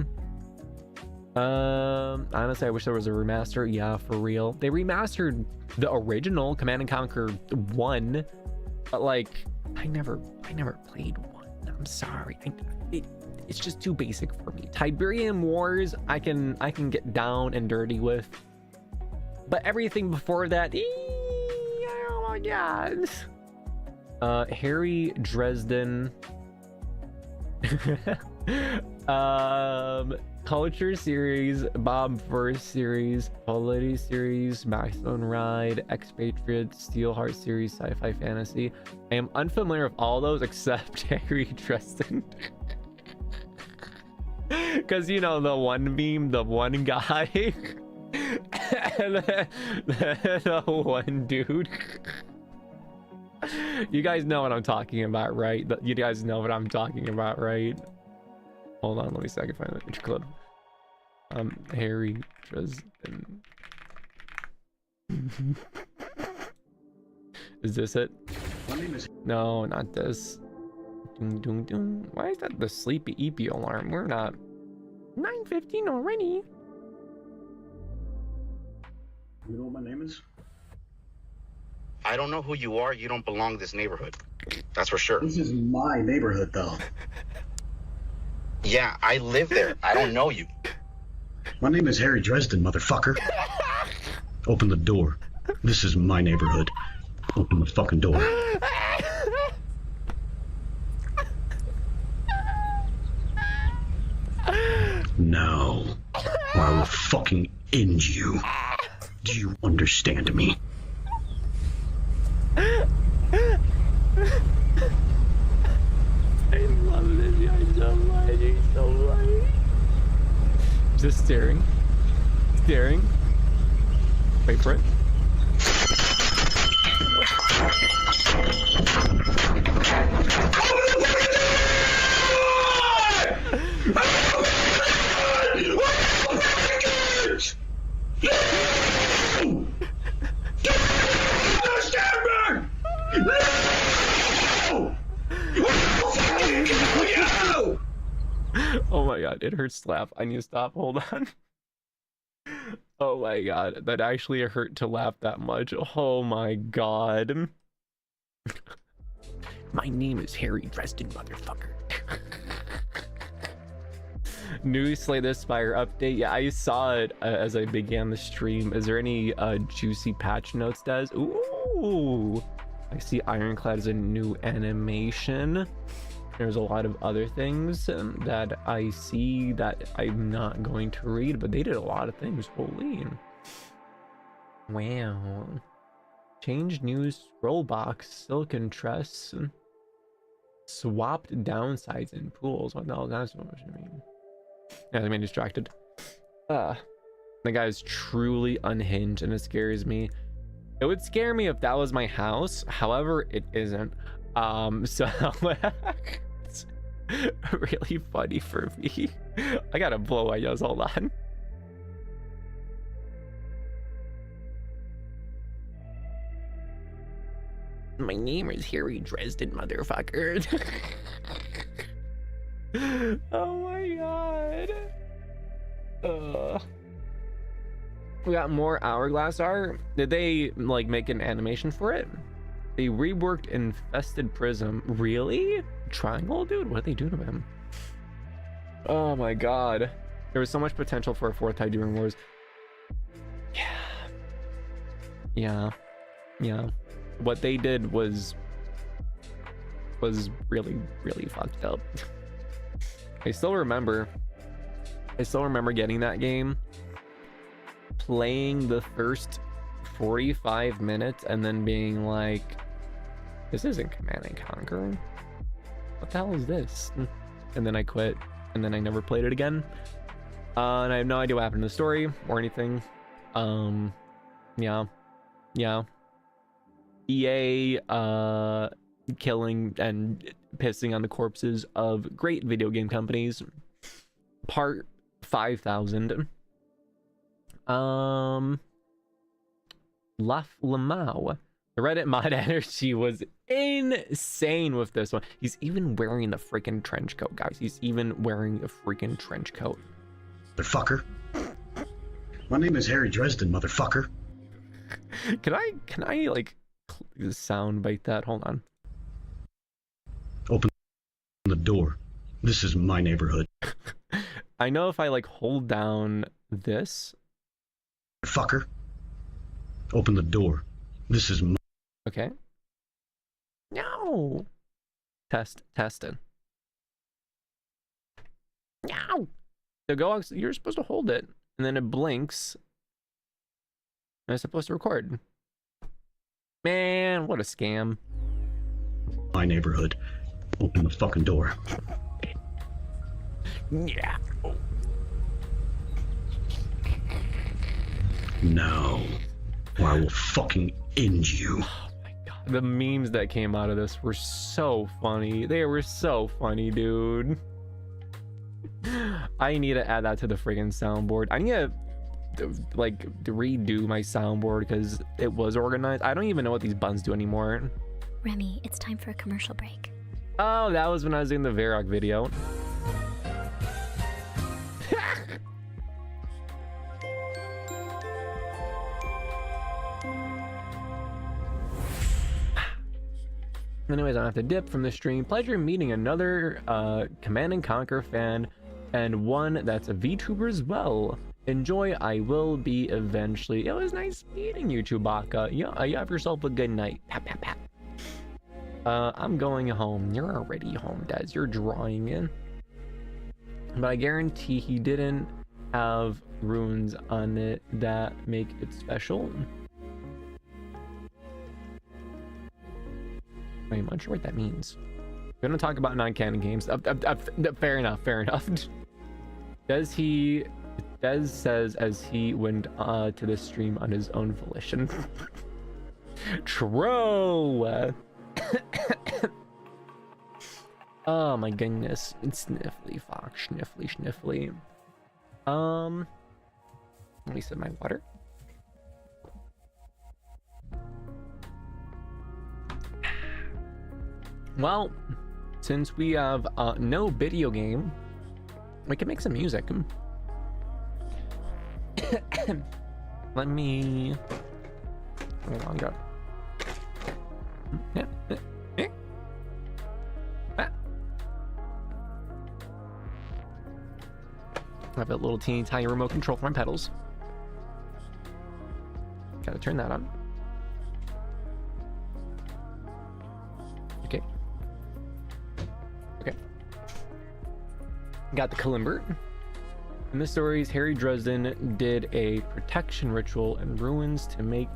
Speaker 1: Honestly, I wish there was a remaster. Yeah, for real. They remastered the original Command and Conquer 1, but like I never played 1. I'm sorry. It's just too basic for me. Tiberium Wars I can get down and dirty with, but everything before that, oh my god. Harry Dresden. Culture series, Bob First series, Polity series, Maximum Ride, Expatriate, Steelheart series, Sci-Fi Fantasy. I am unfamiliar with all those except Harry Dresden. Because, you know, the one meme, the one guy, and the one dude. You guys know what I'm talking about, right? You guys know what I'm talking about, right? Hold on, let me see if I can find the picture clip. Harry Dresden. Is this it? No, not this. Doom, doom, doom. Why is that the sleepy EP alarm? We're not 9:15 already.
Speaker 3: You know what my name is?
Speaker 4: I don't know who you are. You don't belong to this neighborhood. That's for sure.
Speaker 3: This is my neighborhood, though.
Speaker 4: Yeah, I live there. I don't know you.
Speaker 3: My name is Harry Dresden, motherfucker. Open the door. This is my neighborhood. Open the fucking door. Now, or I will fucking end you. Do you understand me?
Speaker 1: I love this guy so much. He's so funny. Just staring. Staring. Wait for it. Oh my god, it hurts to laugh. I need to stop. Hold on. Oh my god, that actually hurt to laugh that much. Oh my god. My name is Harry Dresden, motherfucker. New Slay the Spire update. Yeah, I saw it as I began the stream. Is there any juicy patch notes, Des? Ooh, I see Ironclad is a new animation. There's a lot of other things that I see that I'm not going to read, but they did a lot of things. Holy. Wow. Change new scroll box, silken tress, swapped downsides in pools. What the hell? That's what I mean. Yeah, they made me distracted. The guy's truly unhinged and it scares me. It would scare me if that was my house. However, it isn't. So it's really funny for me. I gotta blow my nose. Hold on. My name is Harry Dresden, motherfucker. Oh my god. We got more Hourglass art. Did they like make an animation for it? They reworked Infested Prism. Really? Triangle, dude? What did they do to him? Oh my god. There was so much potential for a fourth Tiberium Wars. Yeah. What they did was really fucked up. I still remember getting that game, playing the first 45 minutes and then being like, this isn't Command and Conquer. What the hell is this? And then I quit, and then I never played it again. And I have no idea what happened to the story or anything. Yeah. EA killing and pissing on the corpses of great video game companies. Part 5000. Lamau. The Reddit mod energy was insane with this one. He's even wearing the freaking trench coat, guys. He's even wearing a freaking trench coat.
Speaker 3: Motherfucker. My name is Harry Dresden, motherfucker.
Speaker 1: Can I like sound bite that? Hold on.
Speaker 3: Open the door. This is my neighborhood.
Speaker 1: I know if I like hold down this.
Speaker 3: Fucker. Open the door. This is my...
Speaker 1: Okay. No. Testing. No. So go. You're supposed to hold it, and then it blinks. And it's supposed to record. Man, what a scam.
Speaker 3: My neighborhood. Open the fucking door.
Speaker 1: Yeah.
Speaker 3: No. Or I will fucking end you.
Speaker 1: Oh my god. The memes that came out of this were so funny. They were so funny, dude. I need to add that to the friggin' soundboard. I need to like redo my soundboard because it was organized. I don't even know what these buttons do anymore.
Speaker 2: Remi, it's time for a commercial break.
Speaker 1: Oh, that was when I was doing the Varrock video. Anyways, I don't have to dip from the stream. Pleasure meeting another Command and Conquer fan, and one that's a VTuber as well. Enjoy. I will be eventually. It was nice meeting you, Chewbacca. Yeah, you have yourself a good night. Pat, pat, pat. I'm going home. You're already home, Des. You're drawing in. But I guarantee he didn't have runes on it that make it special. I'm unsure what that means. We're gonna talk about non-canon games. Fair enough. Des says as he went to the stream on his own volition. True. Oh my goodness. It's sniffly fox, sniffly. Let me sip my water. Well, since we have no video game, we can make some music. Let me... Hold on, go. have a little teeny tiny remote control for my pedals. Gotta turn that on. Okay. Okay. Got the Kalimber. In the stories, Harry Dresden did a protection ritual in ruins to make...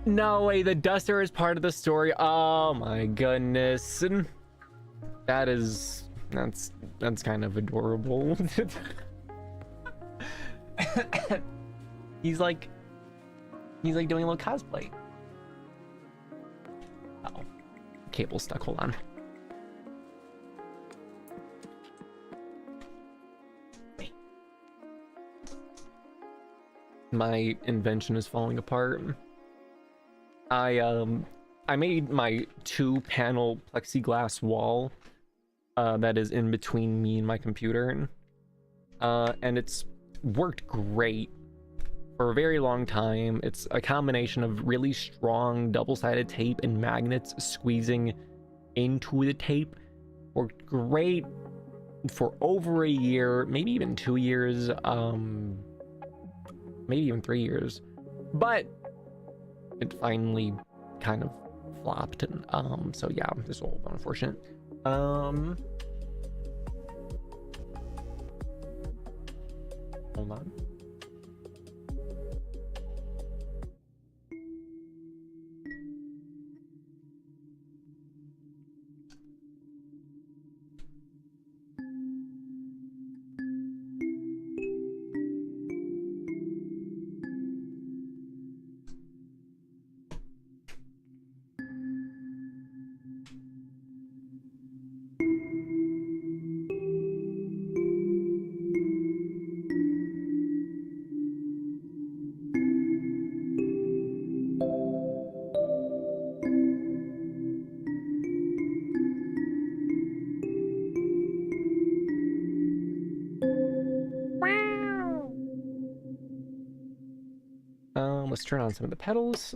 Speaker 1: No way, the duster is part of the story. Oh my goodness. That is... That's kind of adorable. He's like doing a little cosplay. Uh-oh. Cable's stuck, hold on. My invention is falling apart. I made my 2-panel plexiglass wall that is in between me and my computer, and it's worked great for a very long time. It's a combination of really strong double-sided tape and magnets squeezing into the tape. Worked great for over a year, maybe even 2 years, maybe even 3 years, but it finally kind of flopped, and so yeah, this is all unfortunate. Hold on. Let's turn on some of the pedals.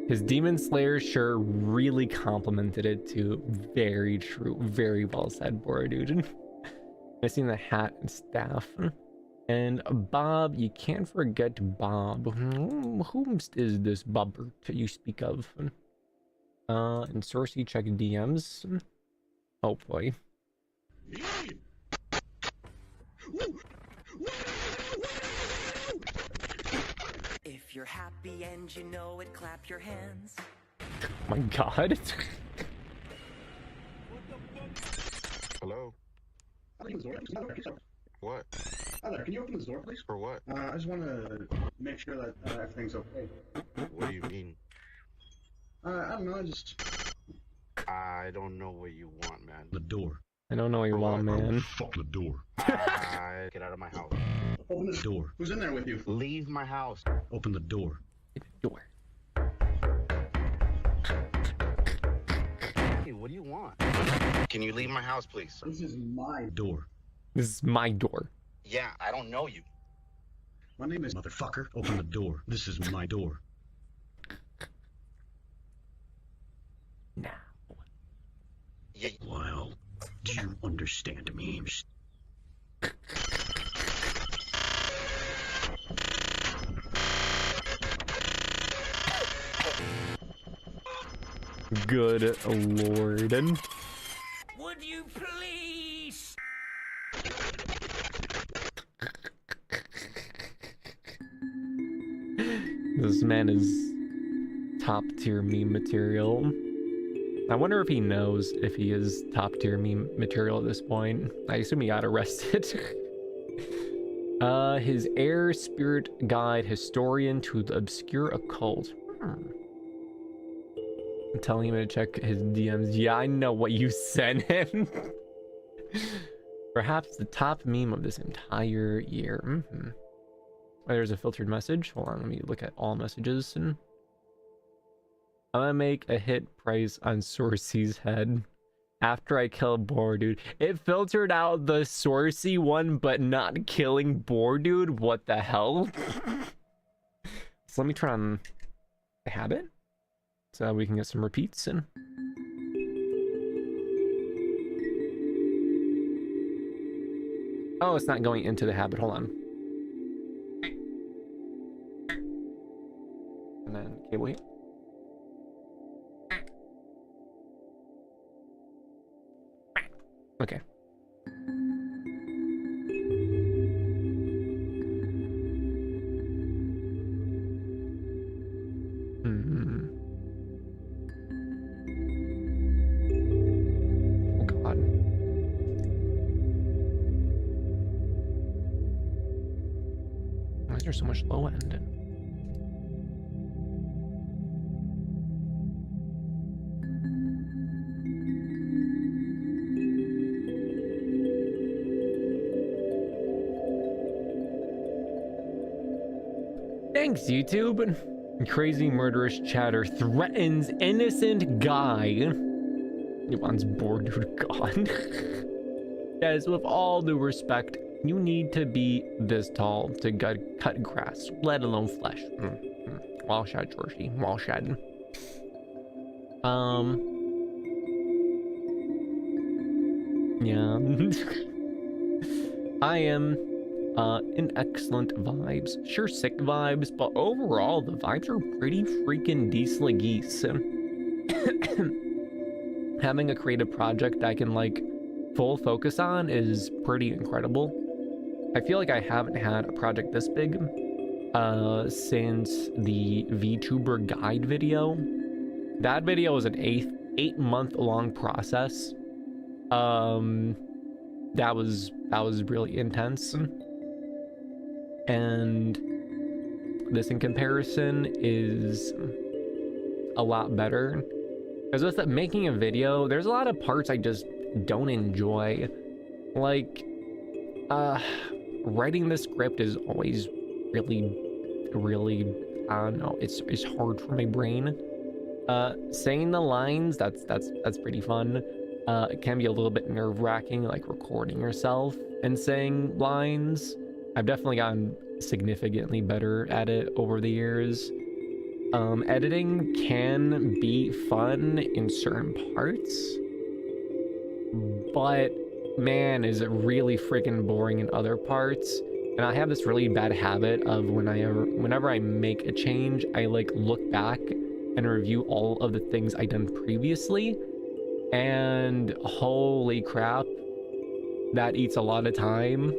Speaker 1: His Demon Slayer sure really complimented it too. Very true. Very well said, Bora dude. Missing the hat and staff. And Bob, you can't forget Bob. Whom is this Bob you speak of? And Sourcey, check DMs. Oh boy.
Speaker 5: If you're happy and you know it, clap your hands.
Speaker 1: Oh my god.
Speaker 6: Hello? What?
Speaker 3: Hi there, can you open this door, please?
Speaker 6: For what?
Speaker 3: I just want to make sure that everything's okay.
Speaker 6: What do you mean?
Speaker 3: I don't know,
Speaker 6: I don't know what you want, man.
Speaker 3: The door.
Speaker 1: I don't know what you want, man.
Speaker 3: Fuck the door.
Speaker 6: Get out of my house.
Speaker 3: Open the door. Who's in there with you?
Speaker 6: Leave my house.
Speaker 3: Open the door.
Speaker 1: Door.
Speaker 6: Hey, what do you want?
Speaker 4: Can you leave my house, please?
Speaker 3: This is my door.
Speaker 1: This is my door.
Speaker 4: Yeah, I don't know you.
Speaker 3: My name is motherfucker. Open the door. This is my door.
Speaker 1: Now.
Speaker 4: Yeah.
Speaker 3: Well, do you understand me?
Speaker 1: Good lord.
Speaker 5: Would you please?
Speaker 1: This man is top tier meme material. I wonder if he knows if he is top tier meme material at this point. I assume he got arrested. His air spirit guide historian to the obscure occult. I'm telling him to check his DMs. Yeah, I know what you sent him. Perhaps the top meme of this entire year. Oh, there's a filtered message. Hold on, let me look at all messages. And I'm gonna make a hit price on Sorcy's head after I kill Boar Dude. It filtered out the Sorcy one, but not killing Boar Dude. What the hell? So let me try on the habit so we can get some repeats in. Oh, it's not going into the habit. Hold on. And then cable here. Okay. Oh God. Why is there so much low end? Thanks, YouTube. Crazy murderous chatter threatens innocent guy. He wants Boar Dude gone. Guys, with all due respect, you need to be this tall to cut grass, let alone flesh. Well said, Georgie. Well said. Yeah. I am in excellent vibes. Sure, sick vibes, but overall the vibes are pretty freaking decent geese. Having a creative project I can like full focus on is pretty incredible. I feel like I haven't had a project this big since the VTuber guide video. That video was an 8-month long process. That was really intense. And this in comparison is a lot better, because with making a video there's a lot of parts I just don't enjoy. Like writing the script is always really I don't know, it's hard for my brain. Saying the lines, that's pretty fun. It can be a little bit nerve-wracking, like recording yourself and saying lines. I've definitely gotten significantly better at it over the years. Editing can be fun in certain parts, but man, is it really freaking boring in other parts. And I have this really bad habit of whenever I make a change, I like look back and review all of the things I've done previously, and holy crap, that eats a lot of time.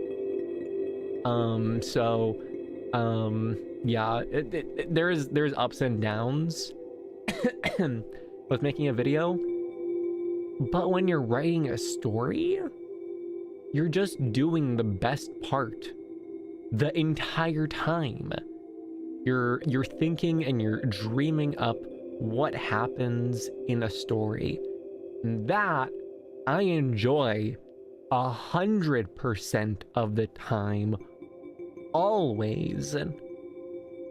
Speaker 1: Yeah, there's ups and downs with making a video, but when you're writing a story, you're just doing the best part the entire time. You're thinking and you're dreaming up what happens in a story. And that I enjoy 100% of the time, always.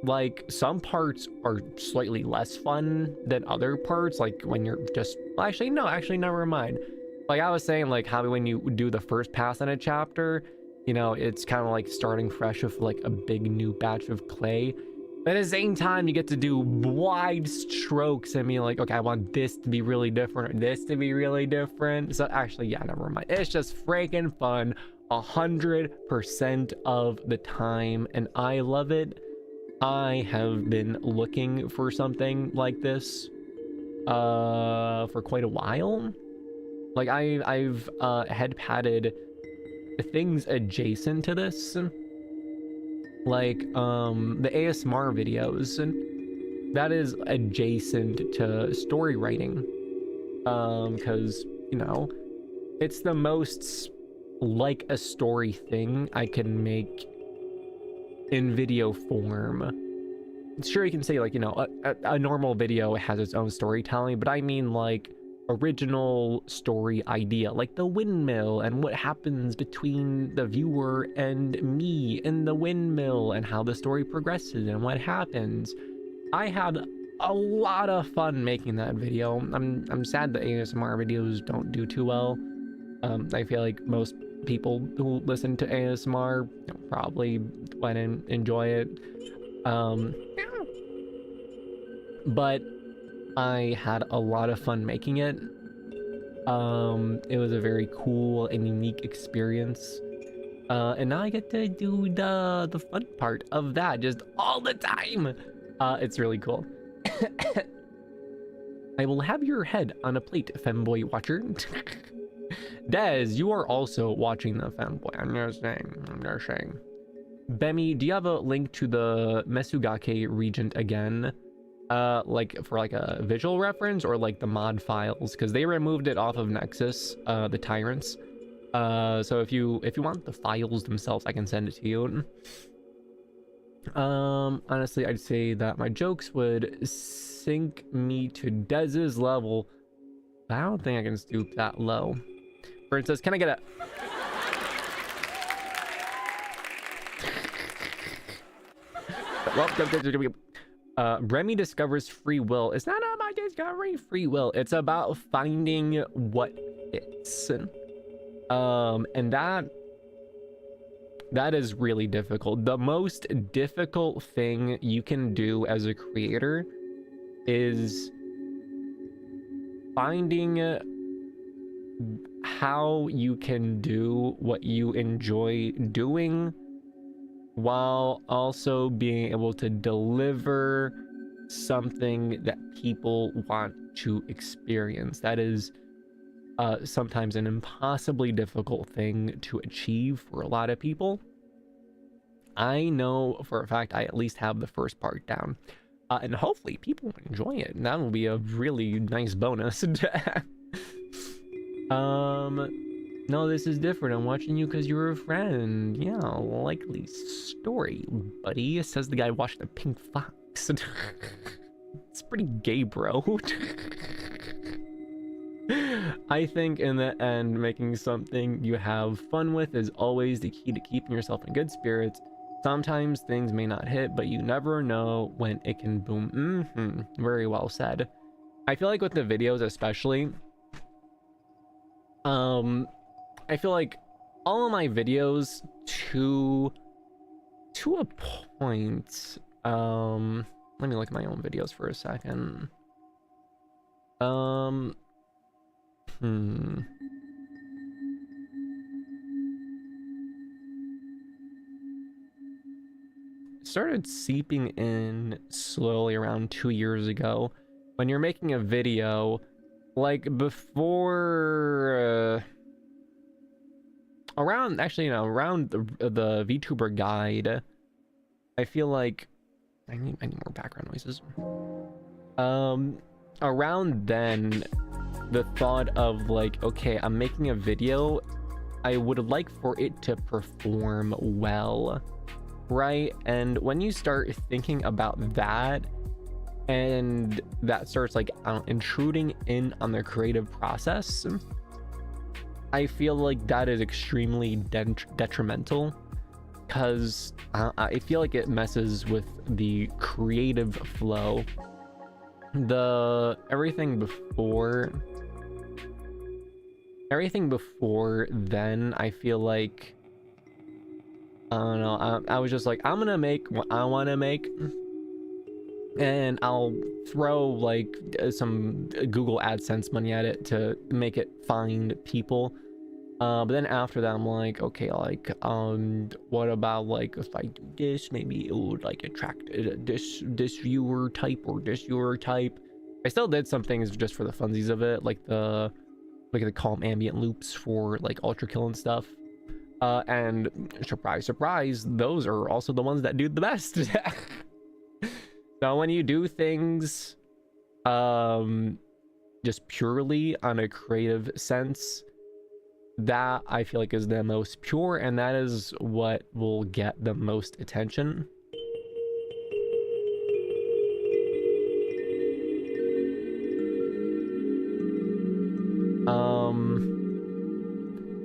Speaker 1: Like, some parts are slightly less fun than other parts, like when you're just, well, actually never mind. Like I was saying, like how when you do the first pass on a chapter, you know, it's kind of like starting fresh with like a big new batch of clay. But at the same time, you get to do wide strokes and be like, okay, I want this to be really different, or this to be really different. So actually, yeah, never mind. It's just freaking fun 100% of the time, and I love it. I have been looking for something like this for quite a while. Like I've head padded things adjacent to this, like the ASMR videos, and that is adjacent to story writing, because you know, it's the most like a story thing I can make in video form. Sure, you can say, like, you know, a normal video has its own storytelling, but I mean like original story idea, like the windmill and what happens between the viewer and me in the windmill and how the story progresses and what happens. I had a lot of fun making that video. I'm sad that ASMR videos don't do too well. I feel like most people who listen to ASMR probably went and enjoy it. But I had a lot of fun making it. It was a very cool and unique experience. And now I get to do the fun part of that just all the time. It's really cool. I will have your head on a plate, femboy watcher. Des, you are also watching the femboy. I'm just saying. Bemi, do you have a link to the Mesugake regent again? Like for like a visual reference or like the mod files? Because they removed it off of Nexus, the tyrants. So if you want the files themselves, I can send it to you. Honestly, I'd say that my jokes would sink me to Dez's level, but I don't think I can stoop that low. For instance, can I get a Remi discovers free will. It's not about discovering free will, it's about finding what fits. And that is really difficult. The most difficult thing you can do as a creator is finding how you can do what you enjoy doing while also being able to deliver something that people want to experience. That is sometimes an impossibly difficult thing to achieve for a lot of people. I know for a fact I at least have the first part down, and hopefully people enjoy it, and that will be a really nice bonus. No, this is different. I'm watching you because you're a friend. Yeah, likely story, buddy, says the guy watching the pink fox. It's pretty gay, bro. I think in the end, making something you have fun with is always the key to keeping yourself in good spirits. Sometimes things may not hit, but you never know when it can boom. Very well said. I feel like with the videos especially, I feel like all of my videos to a point, let me look at my own videos for a second. Started seeping in slowly around 2 years ago. When you're making a video, like before, around the VTuber guide, I feel like I need more background noises. Around then, the thought of like, okay, I'm making a video, I would like for it to perform well, right? And when you start thinking about that, and that starts like intruding in on the creative process, I feel like that is extremely detrimental, because I feel like it messes with the creative flow. Everything before then, I feel like, I don't know, I was just like, I'm gonna make what I want to make, and I'll throw like some Google AdSense money at it to make it find people. But then after that, I'm like, okay, like, what about like if I do this, maybe it would like attract this viewer type or this viewer type. I still did some things just for the funsies of it, like the calm ambient loops for like ultra kill and stuff. And surprise, surprise, those are also the ones that do the best. So when you do things, just purely on a creative sense, that I feel like is the most pure, and that is what will get the most attention.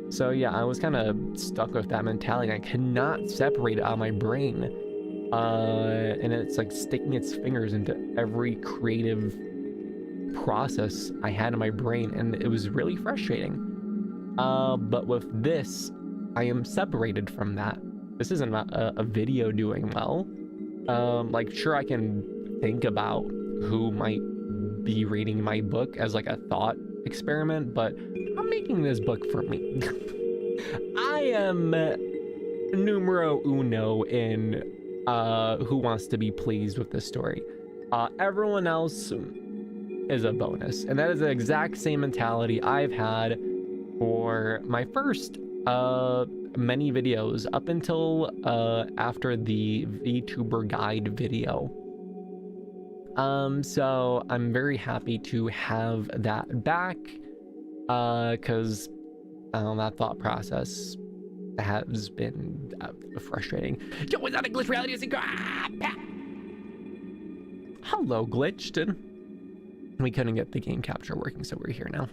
Speaker 1: So yeah, I was kind of stuck with that mentality. I cannot separate it out of my brain. And it's like sticking its fingers into every creative process I had in my brain, and it was really frustrating. But with this, I am separated from that. This isn't a video doing well. Like, sure, I can think about who might be reading my book as like a thought experiment, but I'm making this book for me. I am numero uno in who wants to be pleased with this story. Everyone else is a bonus, and that is the exact same mentality I've had for my first many videos up until after the VTuber guide video. So I'm very happy to have that back, because that thought process has been frustrating. Yo, was that a glitch reality sync? Hello, glitched. We couldn't get the game capture working, so we're here now.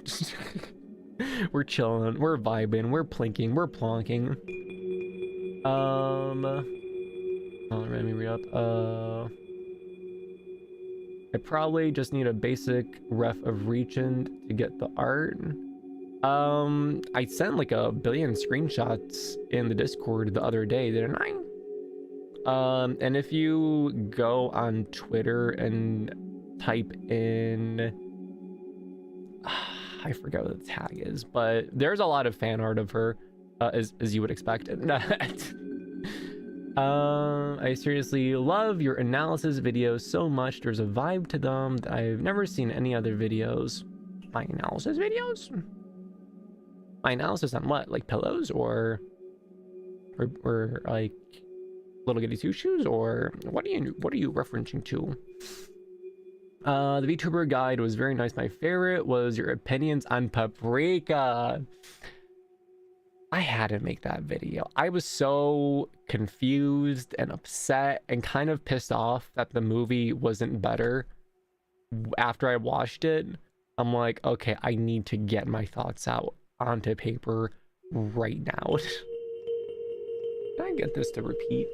Speaker 1: We're chilling, we're vibing, we're plinking, we're plonking. Let me read up. I probably just need a basic ref of Regent to get the art. I sent like a billion screenshots in the Discord the other day, didn't I? And if you go on Twitter and type in, I forget what the tag is, but there's a lot of fan art of her, as you would expect. I seriously love your analysis videos so much. There's a vibe to them that I've never seen any other videos. My analysis videos? My analysis on what? Like pillows or like little goody two shoes, or what are you referencing to? The VTuber guide was very nice. My favorite was your opinions on Paprika. I had to make that video. I was so confused and upset and kind of pissed off that the movie wasn't better after I watched it. I'm like, okay, I need to get my thoughts out onto paper right now. Can I get this to repeat?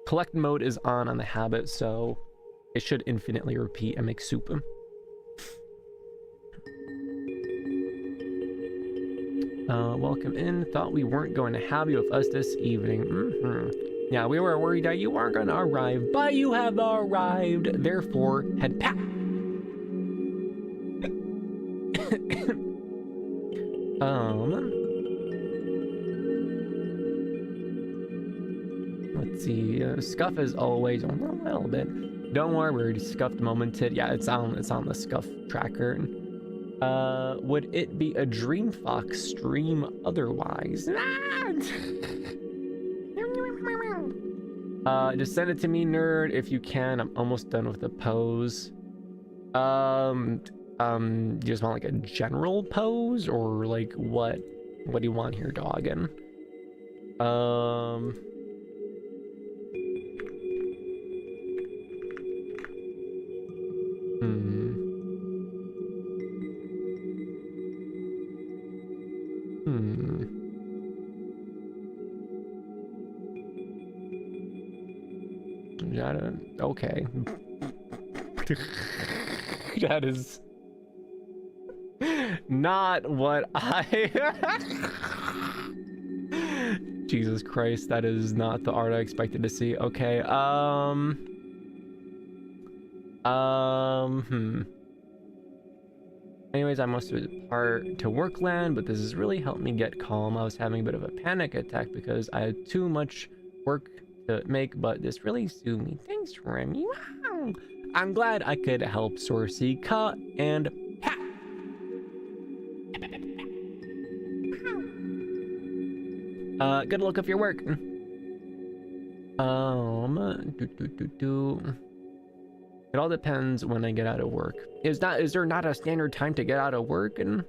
Speaker 1: Collect mode is on the habit, so it should infinitely repeat and make soup. Welcome in. Thought we weren't going to have you with us this evening. Yeah, we were worried that you weren't going to arrive, but you have arrived. Therefore, head pat. Let's see. Scuff as always. A little bit. Don't worry, we're already scuffed momented. Yeah, it's on the scuff tracker. Would it be a Dreamfox stream otherwise? Just send it to me, nerd, if you can. I'm almost done with the pose. You just want like a general pose, or like what do you want here, doggin? Okay. That is not what I Jesus Christ, that is not the art I expected to see. Okay, anyways, I must depart to workland, but this has really helped me get calm. I was having a bit of a panic attack because I had too much work to make, but this really soothed me. Thanks, Remi. Wow. I'm glad I could help Sourcey, cut, and pat. Good luck with your work. It all depends when I get out of work. Is there not a standard time to get out of work? And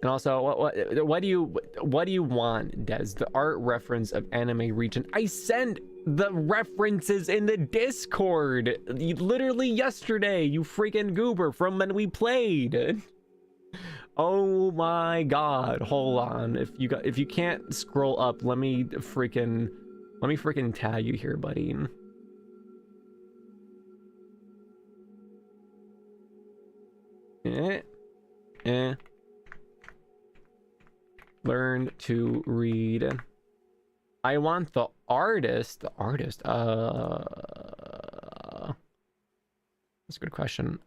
Speaker 1: also, what do you want, Des? The art reference of anime region. I sent the references in the Discord literally yesterday, you freaking goober, from when we played. Oh my god, hold on. If you can't scroll up, let me freaking tag you here, buddy. Learn to read. I want the artist. The artist. That's a good question.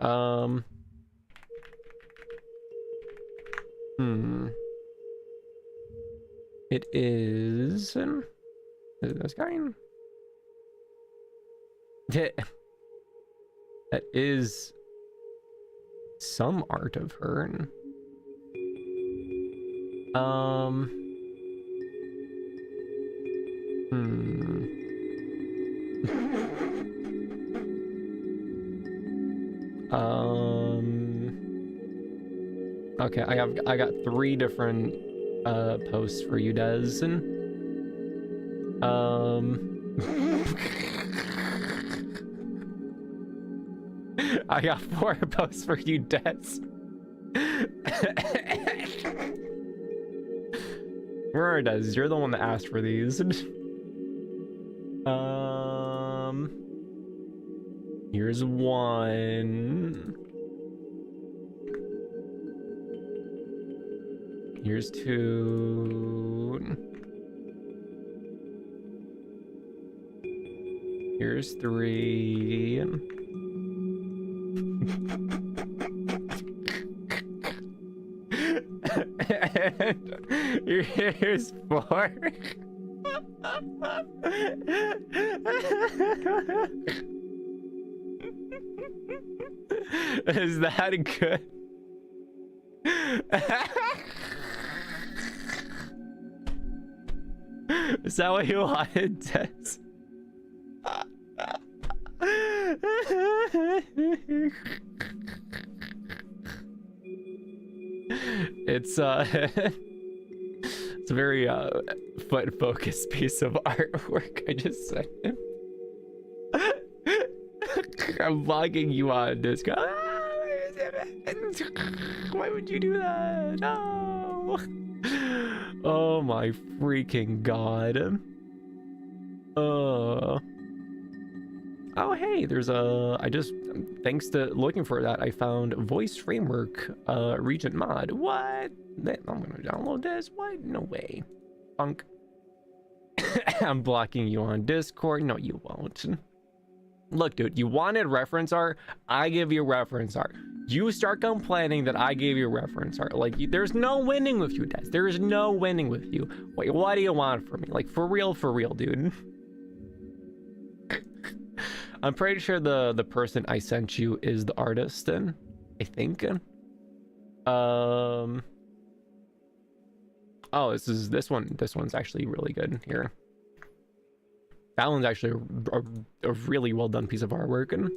Speaker 1: It is it this guy? That is some art of her. Okay, I got 3 different posts for you, Des. I got 4 posts for you, Des. Where are Des? You're the one that asked for these. Here's one. Here's 2. Here's 3. Here's 4. Is that good? Is that what you wanted, Tess? It's it's a very foot focused piece of artwork. I just said. I'm vlogging you on Discord. Why would you do that? No. Oh my freaking god. Oh hey, there's a thanks to looking for that, I found voice framework regent mod. What? I'm gonna download this. What? No way. Funk. I'm blocking you on Discord. No, you won't. Look, dude, you wanted reference art, I give you reference art. You start complaining that I gave you reference art. Like, there's no winning with you, Des. There is no winning with you. Wait, what do you want from me? Like, for real, dude. I'm pretty sure the person I sent you is the artist, and I think. Oh, this one's actually really good here. That one's actually a really well done piece of artwork. And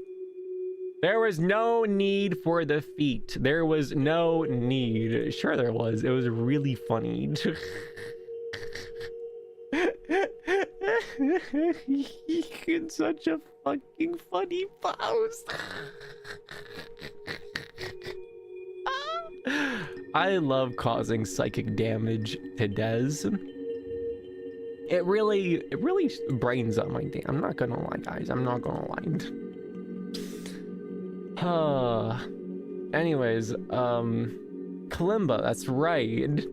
Speaker 1: there was no need for the feet. There was no need. Sure there was. It was really funny. It's such a fucking funny pose. I love causing psychic damage to Des. It really brightens up my day. I'm not gonna lie, guys. I'm not gonna lie. Anyways, Kalimba, that's right.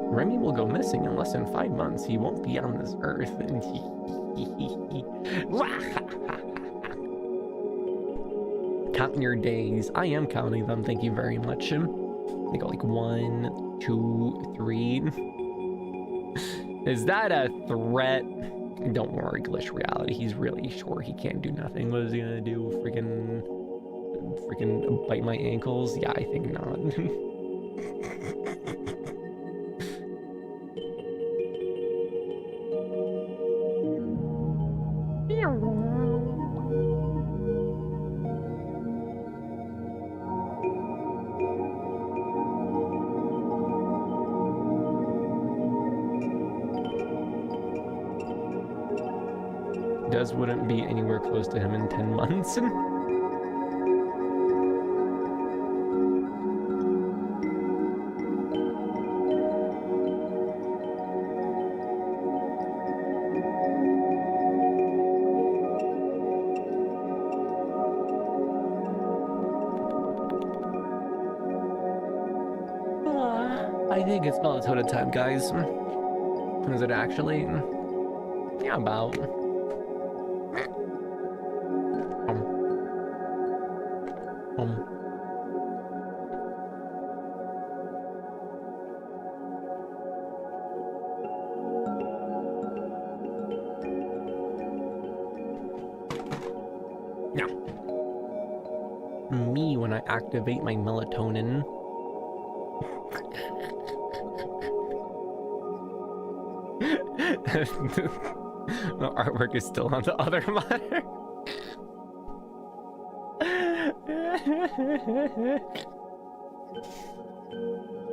Speaker 1: Remi will go missing in less than 5 months. He won't be on this earth. Counting your days. I am counting them. Thank you very much. I got like 1, 2, 3. Is that a threat? Don't worry, Glitch Reality. He's really sure he can't do nothing. What is he gonna do? Freaking bite my ankles? Yeah, I think not. Des wouldn't be anywhere close to him in 10 months. I think it's melatonin time, guys. Is it actually? Yeah, about. Yeah. Me when I activate my melatonin. The artwork is still on the other monitor.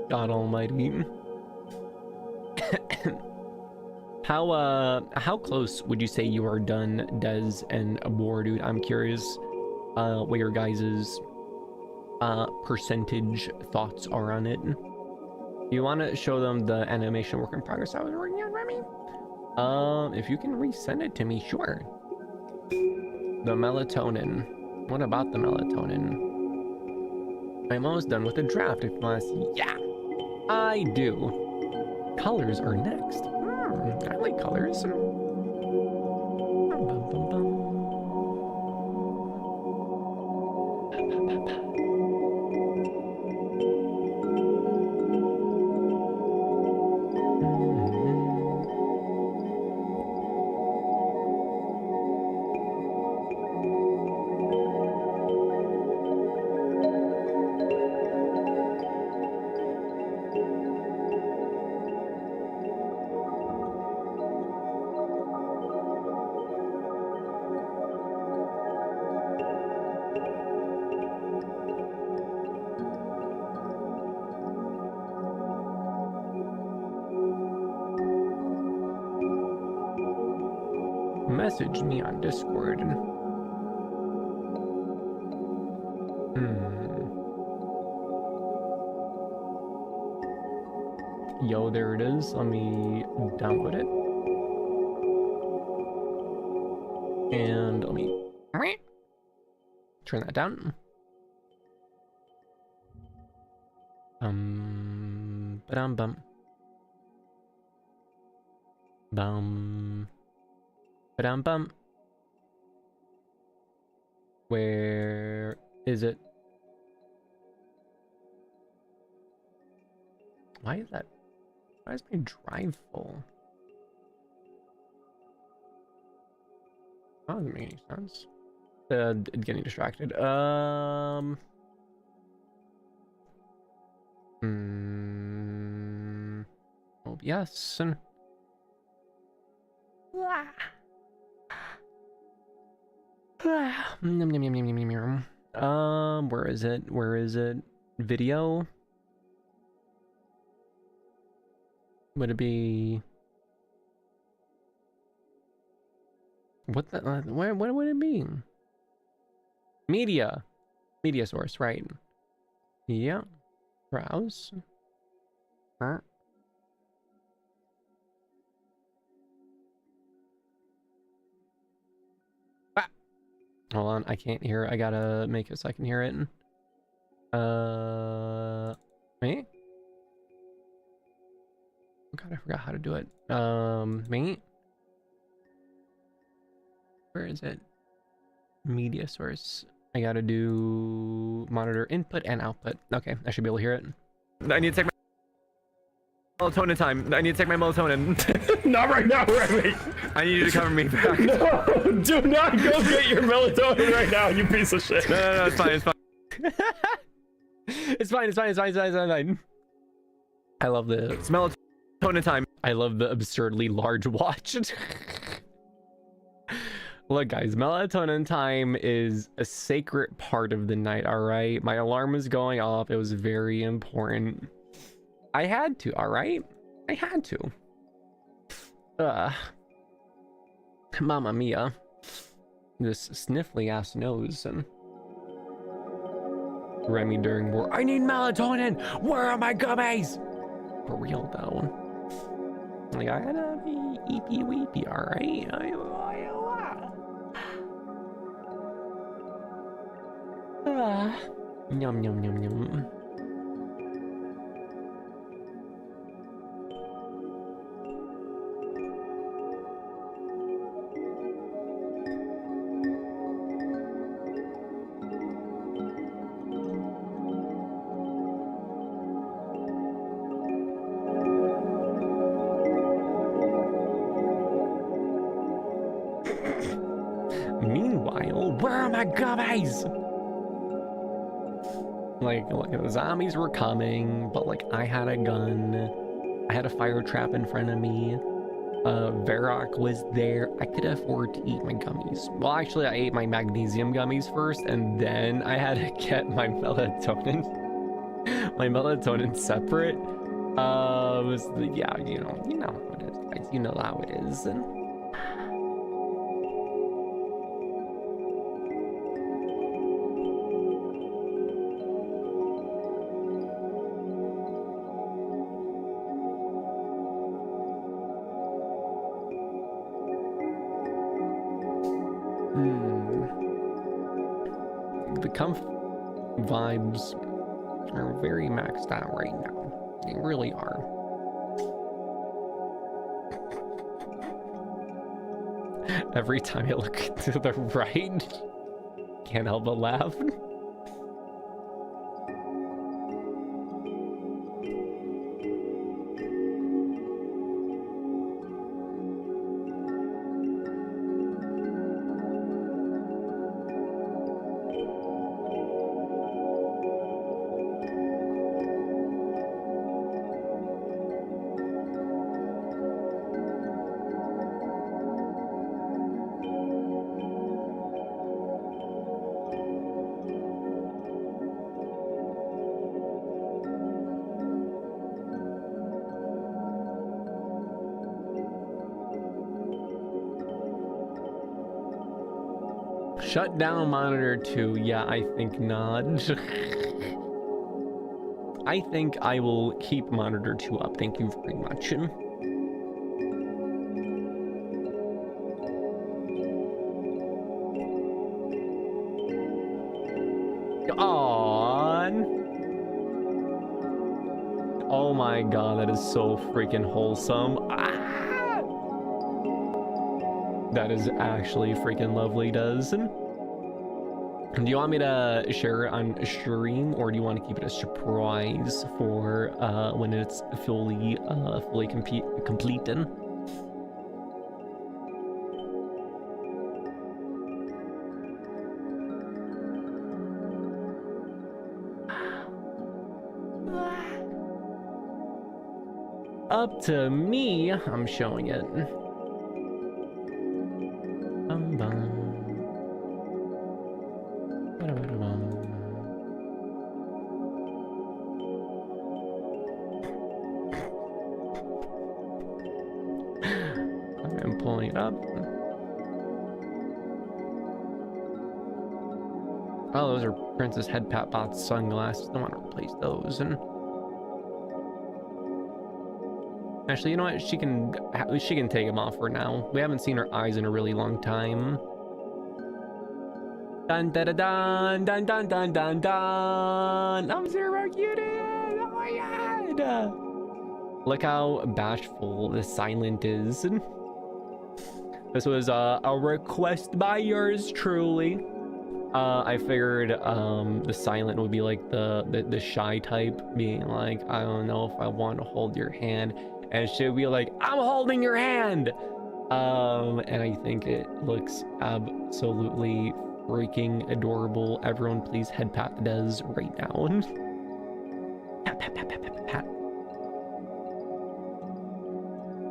Speaker 1: God almighty. How close would you say you are done, Des and War, dude? I'm curious what your guys's percentage thoughts are on it. You want to show them the animation work in progress I was working on, Remi? If you can resend it to me, sure. The melatonin. What about the melatonin? I'm almost done with the draft. If you want to see, yeah, I do. Colors are next. I like colors. Message me on Discord. Yo, there it is. Let me download it. And let me turn that down. Ba-dum-bum. Bum. Ba-dum-bum. Where is it? Why is that? Why is my drive full? That doesn't make any sense. Getting distracted. OBS. Where is it? Where is it? Video? Would it be? What the? What would it be? Media. Media source, right? Yeah. Browse. Huh? Hold on, I can't hear it. I gotta make it so I can hear it. Me? Oh God, I forgot how to do it. Me? Where is it? Media source. I gotta do monitor input and output. Okay, I should be able to hear it. I need to take my melatonin time. I need to take my melatonin.
Speaker 7: Not right now, Remi.
Speaker 1: I need you to cover me back.
Speaker 7: No, do not go get your melatonin right now, you piece of shit.
Speaker 1: No, it's fine, it's fine. It's fine, it's fine, it's fine, it's fine, it's fine. I love the melatonin time. I love the absurdly large watch. Look, guys, melatonin time is a sacred part of the night, all right? My alarm was going off. It was very important. I had to, all right? I had to. Mamma mia. this sniffly ass nose. And Remi during war. I need melatonin. Where are my gummies? For real though. Like I gotta be eepy weepy, alright? Yum yum yum yum. Meanwhile, where are my gummies? Like, the zombies were coming, but like I had a gun, I had a fire trap in front of me. Varrock was there. I could afford to eat my gummies. Well, actually, I ate my magnesium gummies first, and then I had to get my melatonin. My melatonin separate. Yeah, you know how it is, guys. You know how it is. And the comf vibes are very maxed out right now. They really are. Every time I look to the right, can't help but laugh. Shut down monitor 2. Yeah, I think not. I think I will keep monitor 2 up. Thank you very much. On. Oh my god, that is so freaking wholesome. Ah! That is actually freaking lovely, does. Do you want me to share it on stream, or do you want to keep it a surprise for when it's fully complete? Up to me, I'm showing it. I'm pulling it up. Oh, those are Princess Head Pat Bot's sunglasses. I want to replace those. And actually, you know what? She can take them off for now. We haven't seen her eyes in a really long time. Dun dun dun dun dun dun dun dun. I'm zero cutie. Oh my god. Look how bashful the silent is. This was a request by yours truly. I figured the silent would be like the shy type, being like, I don't know if I want to hold your hand, and she'd be like, I'm holding your hand. And I think it looks absolutely freaking adorable. Everyone please head pat the Des right now. Pat, pat, pat, pat, pat, pat.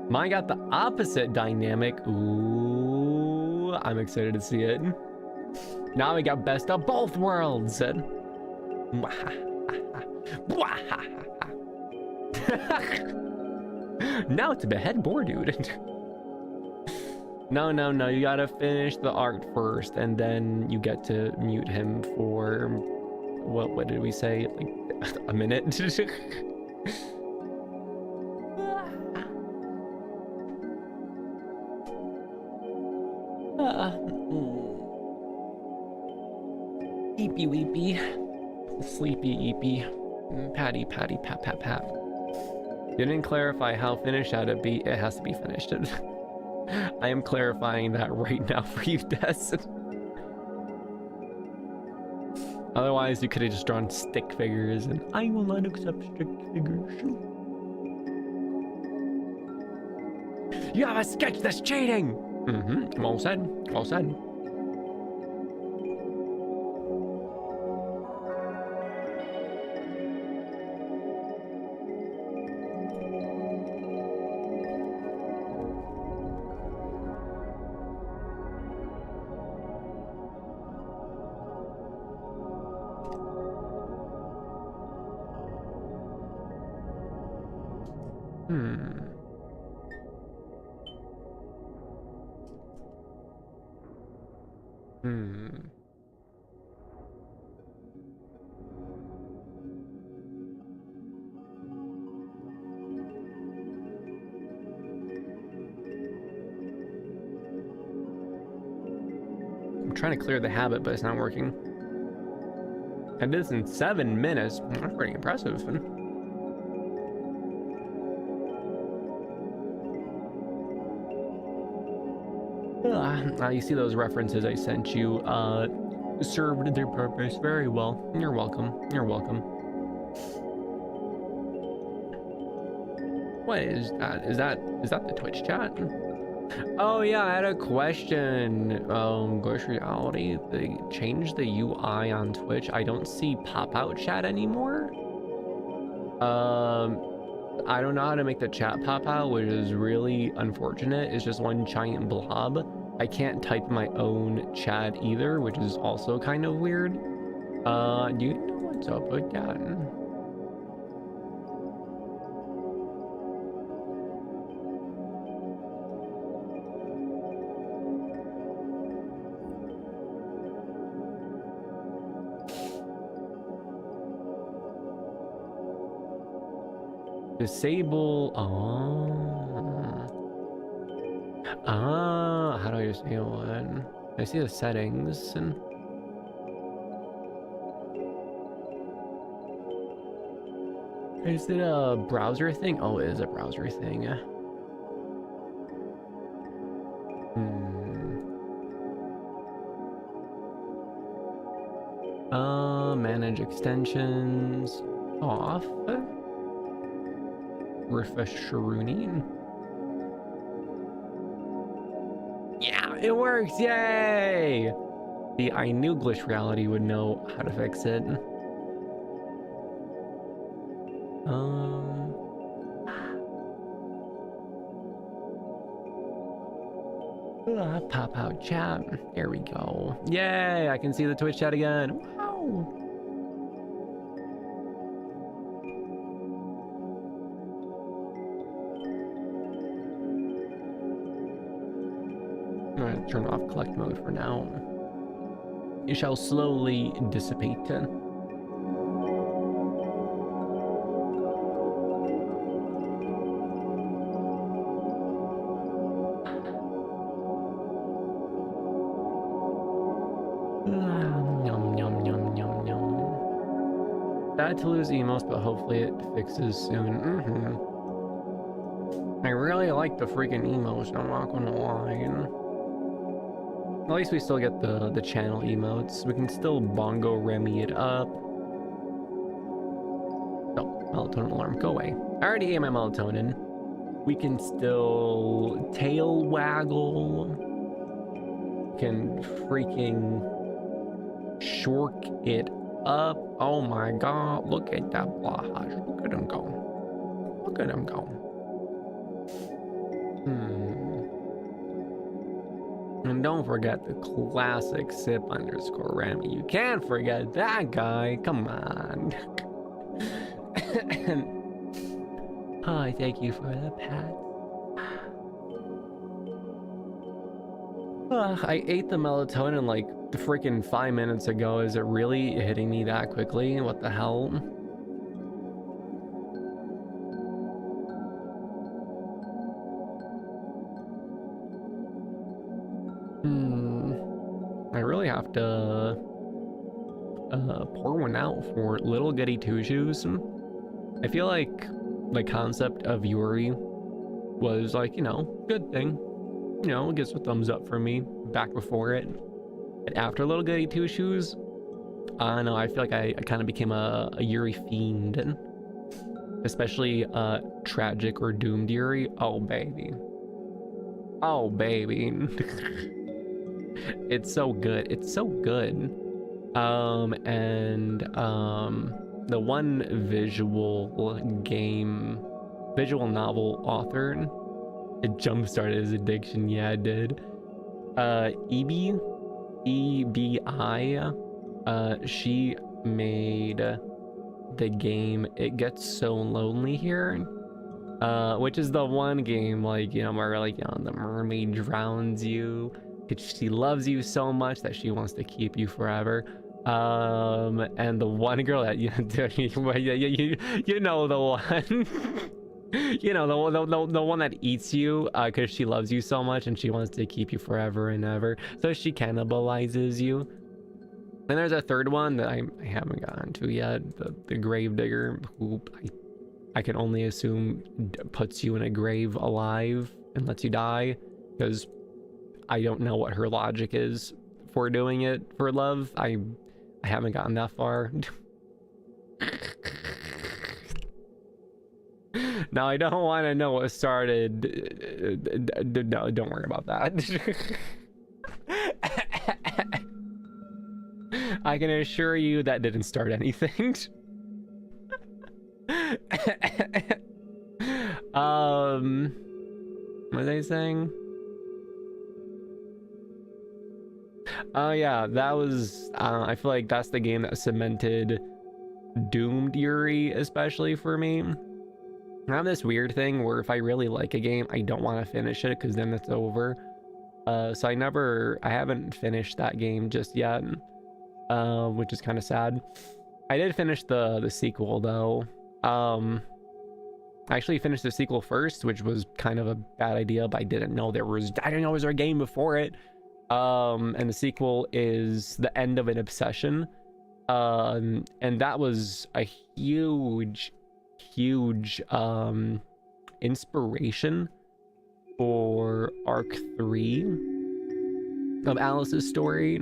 Speaker 1: Mine got the opposite dynamic. Ooh, I'm excited to see it. Now we got best of both worlds. Now it's a behead boar dude. No, no, no. You gotta finish the art first, and then you get to mute him for what did we say? Like a minute? Eepy weepy. Sleepy eepy. Patty patty pat pat pat. Didn't clarify how finished had to be. It has to be finished. I am clarifying that right now for you, Des. Otherwise, you could have just drawn stick figures, and I will not accept stick figures. You have a sketch that's cheating! Mm-hmm. Well said. Well said. I'm trying to clear the habit, but it's not working. I did this in 7 minutes. That's pretty impressive. You see those references I sent you served their purpose very well. You're welcome. You're welcome. What is that? Is that the Twitch chat? Oh yeah, I had a question. Glitch Reality, they changed the UI on Twitch. I don't see pop-out chat anymore. I don't know how to make the chat pop out, which is really unfortunate. It's just one giant blob. I can't type my own chat either, which is also kind of weird. Do you know what's up with that? Disable. How do I disable it? I see the settings and is it a browser thing? Oh, it is a browser thing. Manage extensions off. Refresh Sharoonie. Yeah, it works! Yay! See, I knew Glitch Reality would know how to fix it. Pop out chat. There we go. Yay! I can see the Twitch chat again. Wow! I'm gonna turn off collect mode for now. It shall slowly dissipate. Yum, yum, yum, yum, yum. Bad to lose emotes, but hopefully it fixes soon. I really like the freaking emotes, I'm not gonna lie. At least we still get the channel emotes. We can still BongoRemi it up. Oh, melatonin alarm, go away. I already ate my melatonin. We can still tail waggle. We can freaking shork it up. Oh my god, look at that Blahaj. Look at him go. Look at him go. And don't forget the classic sip_Remi. You can't forget that guy. Come on. Hi, thank you for the pat. I ate the melatonin like the freaking 5 minutes ago. Is it really hitting me that quickly? What the hell? I really have to pour one out for little goody two shoes. I feel like the concept of Yuri was like, you know, good thing. You know, it gets a thumbs up for me back before it. But after little goody two shoes, I don't know, I feel like I kind of became a Yuri fiend. Especially tragic or doomed Yuri. Oh baby. Oh baby. It's so good. It's so good. The one visual novel author, it jump-started his addiction. Yeah, it did. EBI, she made the game It Gets So Lonely Here, which is the one game, like, you know, where, like, you know, the mermaid drowns you. She loves you so much that she wants to keep you forever. And the one girl that you know the one, you know, the one that eats you because she loves you so much and she wants to keep you forever and ever. So she cannibalizes you. And there's a third one that I haven't gotten to yet, the Gravedigger, who I can only assume puts you in a grave alive and lets you die, because I don't know what her logic is for doing it for love. I haven't gotten that far. Now, I don't want to know what started. No, don't worry about that. I can assure you that didn't start anything. What was I saying? Oh yeah, that was, I feel like that's the game that cemented doomed Yuri, especially for me. I have this weird thing where if I really like a game, I don't want to finish it because then it's over. So I haven't finished that game just yet, which is kind of sad. I did finish the sequel though. I actually finished the sequel first, which was kind of a bad idea, but I didn't know there was a game before it. And the sequel is The End of an Obsession. And that was a huge inspiration for arc 3 of Alice's story,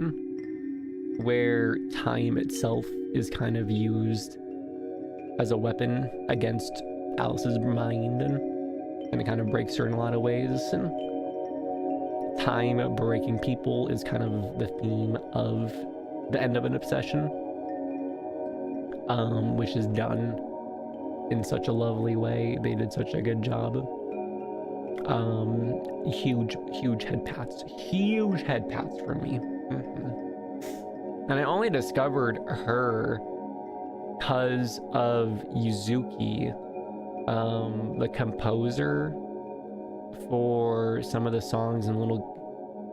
Speaker 1: where time itself is kind of used as a weapon against Alice's mind, and it kind of breaks her in a lot of ways. And time breaking people is kind of the theme of The End of an Obsession, which is done in such a lovely way. They did such a good job. Huge head pats for me. And I only discovered her because of Yuzuki, the composer for some of the songs and little...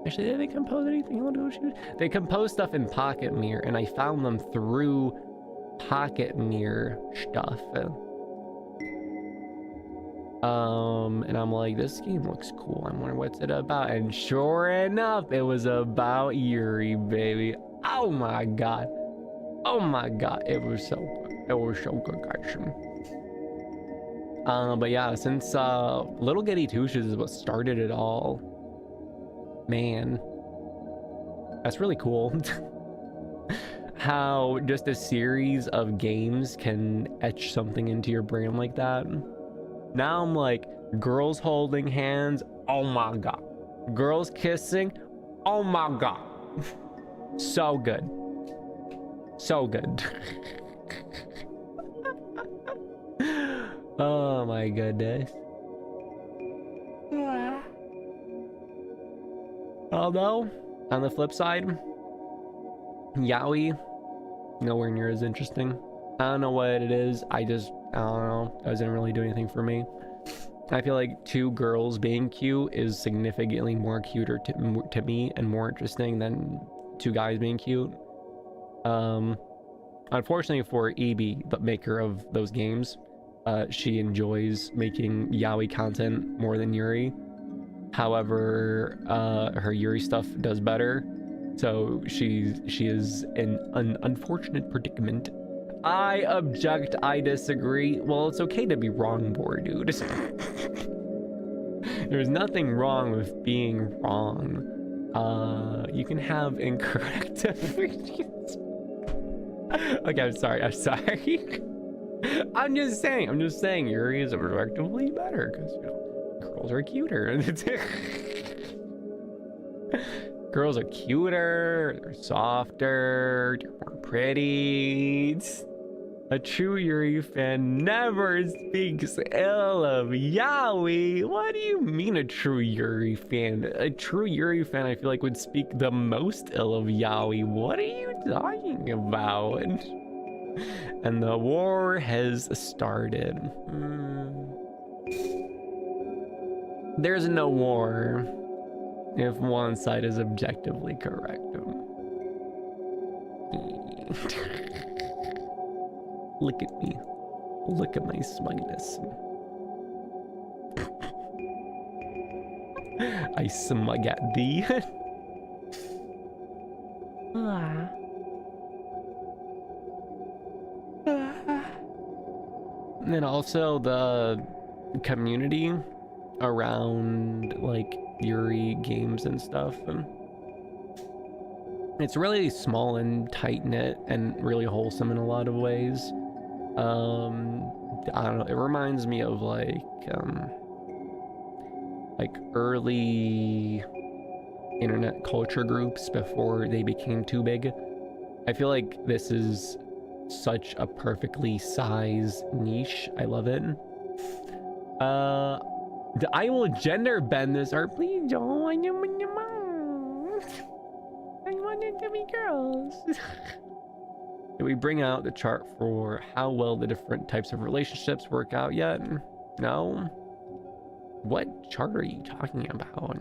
Speaker 1: Actually, did they compose anything? They composed stuff in Pocket Mirror, and I found them through Pocket Mirror stuff. And I'm like, this game looks cool. I wonder what's it about. And sure enough, it was about Yuri, baby. Oh my god. Oh my god. It was so good, guys. But yeah, since Little Goody Two-Shoes is what started it all, man, that's really cool. How just a series of games can etch something into your brain like that. Now I'm like, girls holding hands, oh my god. Girls kissing, oh my god. So good. So good. Oh my goodness. Although, on the flip side, yaoi, nowhere near as interesting. I don't know what it is. I don't know. It doesn't really do anything for me. I feel like two girls being cute is significantly more cuter to me and more interesting than two guys being cute. Unfortunately for Ebi, the maker of those games, she enjoys making yaoi content more than Yuri. However, her Yuri stuff does better, so she is in an unfortunate predicament. I object, I disagree. Well, it's okay to be wrong, boy, dude. There's nothing wrong with being wrong. You can have incorrect opinions. Okay, I'm sorry. I'm just saying Yuri is objectively better because, you know, girls are cuter. Girls are cuter, they're softer, they're more pretty. A true Yuri fan never speaks ill of yaoi. What do you mean a true Yuri fan? A true Yuri fan, I feel like, would speak the most ill of yaoi. What are you talking about? And the war has started. There's no war if one side is objectively correct. Look at me. Look at my smugness. I smug at thee. And also the community around like Yuri games and stuff. It's really small and tight-knit and really wholesome in a lot of ways. I don't know, it reminds me of like early internet culture groups before they became too big. I feel like this is such a perfectly sized niche. I love it. I will gender bend this art. Please don't. I want it to be girls. Did we bring out the chart for how well the different types of relationships work out yet? No? What chart are you talking about?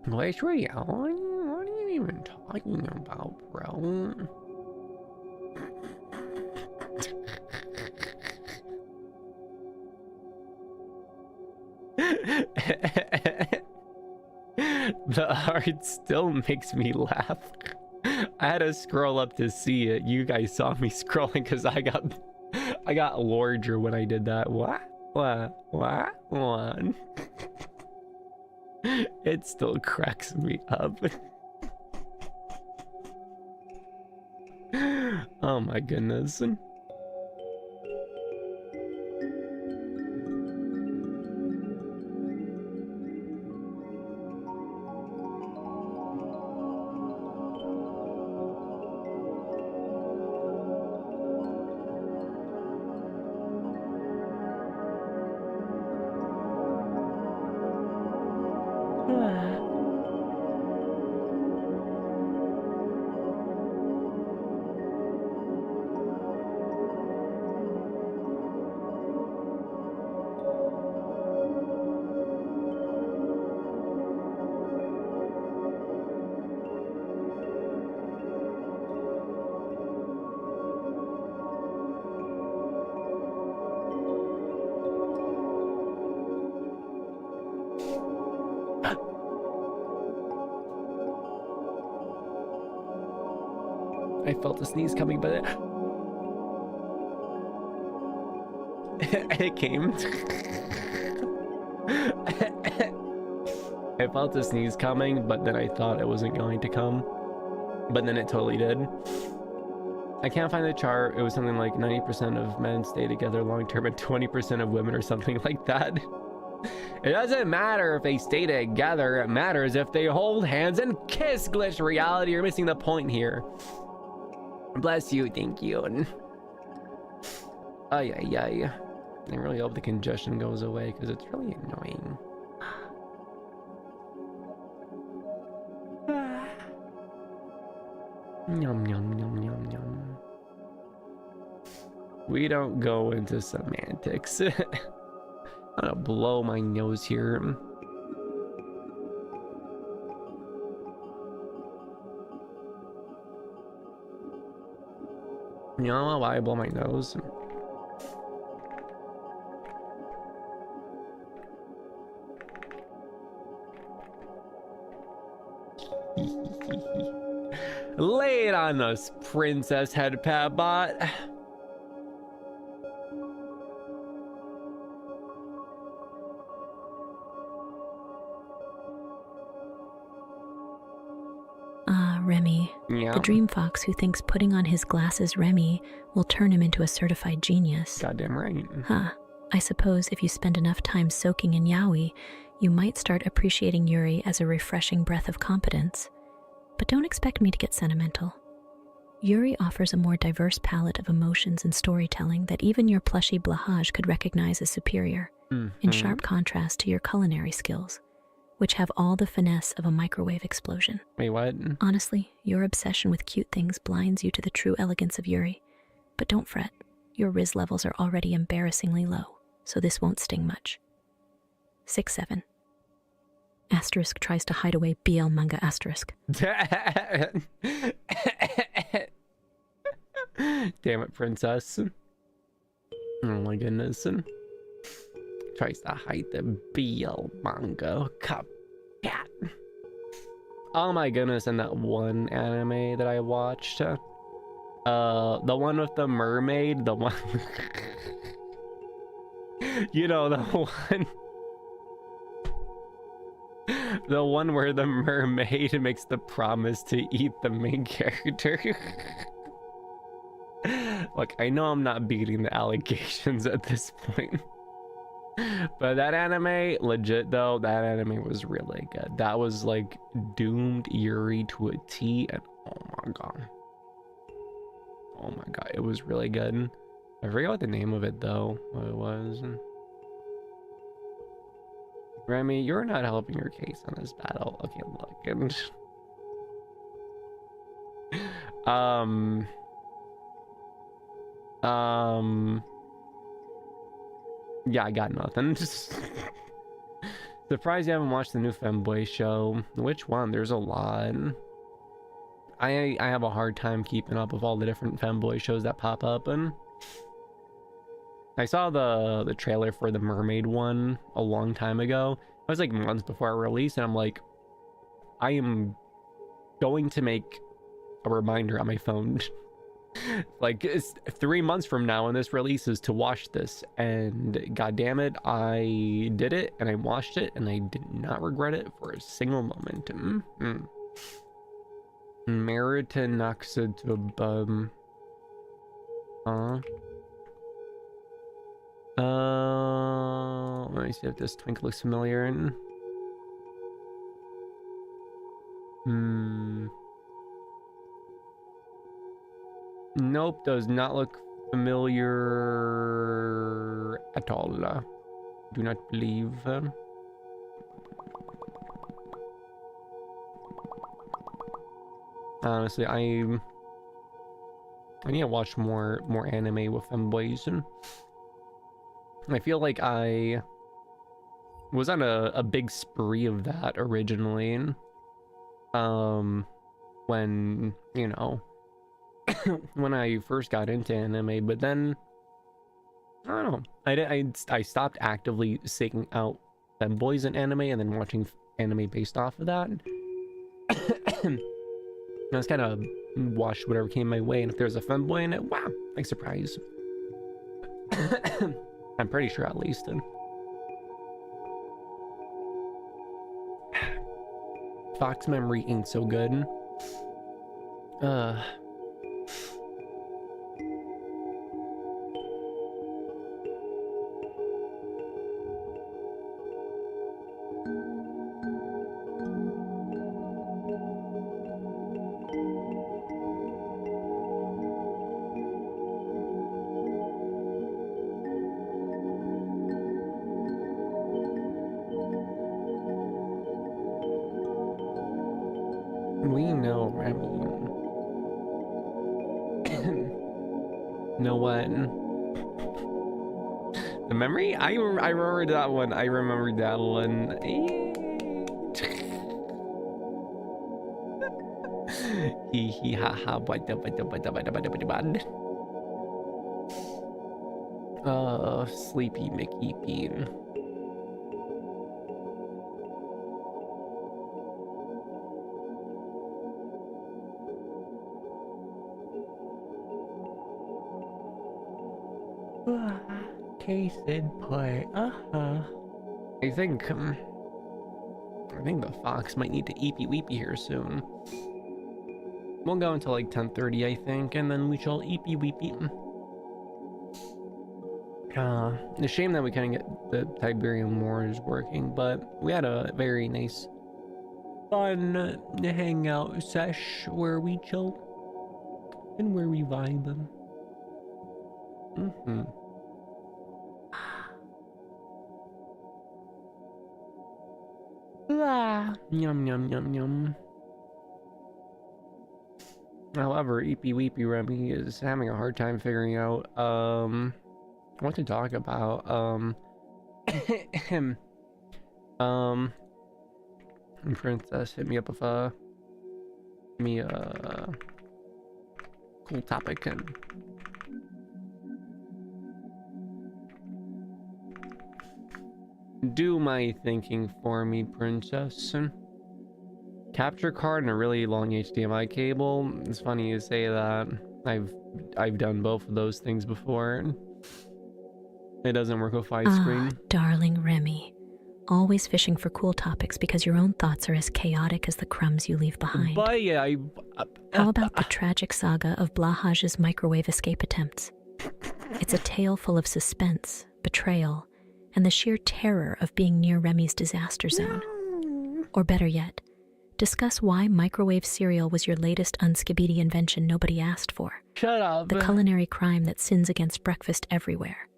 Speaker 1: What are you even talking about, bro? The art still makes me laugh. I had to scroll up to see it. You guys saw me scrolling because I got larger when I did that. What? It still cracks me up. Oh my goodness. I felt a sneeze coming, but it came. I felt a sneeze coming, but then I thought it wasn't going to come. But then it totally did. I can't find the chart. It was something like 90% of men stay together long term and 20% of women or something like that. It doesn't matter if they stay together. It matters if they hold hands and kiss. Glitch reality. You're missing the point here. Bless you, thank you. Ay. I really hope the congestion goes away because it's really annoying. Yum yum yum yum yum. We don't go into semantics. I'm gonna blow my nose here. You know why I blow my nose? Lay it on us, Princess Head Pat Bot.
Speaker 2: Remi.
Speaker 1: Yeah.
Speaker 2: The Dreamfox who thinks putting on his glasses Remi will turn him into a certified genius.
Speaker 1: Goddamn right.
Speaker 2: Huh. I suppose if you spend enough time soaking in yaoi, you might start appreciating Yuri as a refreshing breath of competence. But don't expect me to get sentimental. Yuri offers a more diverse palette of emotions and storytelling that even your plushy Blahaj could recognize as superior, in sharp contrast to your culinary skills, which have all the finesse of a microwave explosion.
Speaker 1: Wait, what?
Speaker 2: Honestly, your obsession with cute things blinds you to the true elegance of Yuri. But don't fret, your Riz levels are already embarrassingly low, so this won't sting much. 6-7. Asterisk tries to hide away BL manga asterisk.
Speaker 1: Damn it, princess. Oh my goodness. Tries to hide the BL manga. Cat. Oh my goodness, and that one anime that I watched. The one with the mermaid, the one you know, the one where the mermaid makes the promise to eat the main character. Look, I know I'm not beating the allegations at this point. But that anime, legit though, that anime was really good. That was like doomed Yuri to a T, and oh my god. Oh my god, it was really good. I forget what the name of it though, what it was. Remi, you're not helping your case on this battle. Okay, look. Yeah, I got nothing. Surprised you haven't watched the new Femboy show. Which one? There's a lot. I have a hard time keeping up with all the different Femboy shows that pop up, and I saw the trailer for the mermaid one a long time ago. It was like months before it released, and I'm like, I am going to make a reminder on my phone like it's 3 months from now when this releases to watch this, and god damn it, I did it and I watched it and I did not regret it for a single moment. Meritanoxid to bum. Let me see if this twink looks familiar. Nope, does not look familiar at all. Do not believe. Honestly, I need to watch more anime with femboys. I feel like I was on a big spree of that originally. When, you know, when I first got into anime, but then I don't know, I stopped actively seeking out femboys in anime and then watching anime based off of that. I was kind of watched whatever came my way, and if there's a femboy in it, wow, like surprise. I'm pretty sure, at least. Fox memory ain't so good. We know, Remi. Know what? The memory? I remember that one. I remember that one. Hee hee ha ha. Sleepy Mickey Bean. Case in point. I think the fox might need to eepy weepy here soon. We'll go until like 10:30, I think, and then we shall eepy weepy. It's a shame that we couldn't get the Tiberium Wars working, but we had a very nice, fun hangout sesh where we chill and where we vibe. Yum yum yum yum. However, Eepy Weepy Remi is having a hard time figuring out what to talk about. Princess hit me up with a cool topic and do my thinking for me, princess. Capture card and a really long HDMI cable. It's funny you say that. I've done both of those things before. It doesn't work with widescreen.
Speaker 2: Darling Remi, always fishing for cool topics because your own thoughts are as chaotic as the crumbs you leave behind.
Speaker 1: But yeah,
Speaker 2: How about the tragic saga of Blahaj's microwave escape attempts? It's a tale full of suspense, betrayal, and the sheer terror of being near Remi's disaster zone. Or better yet, discuss why microwave cereal was your latest unskibidi invention nobody asked for.
Speaker 1: Shut up.
Speaker 2: The culinary crime that sins against breakfast everywhere.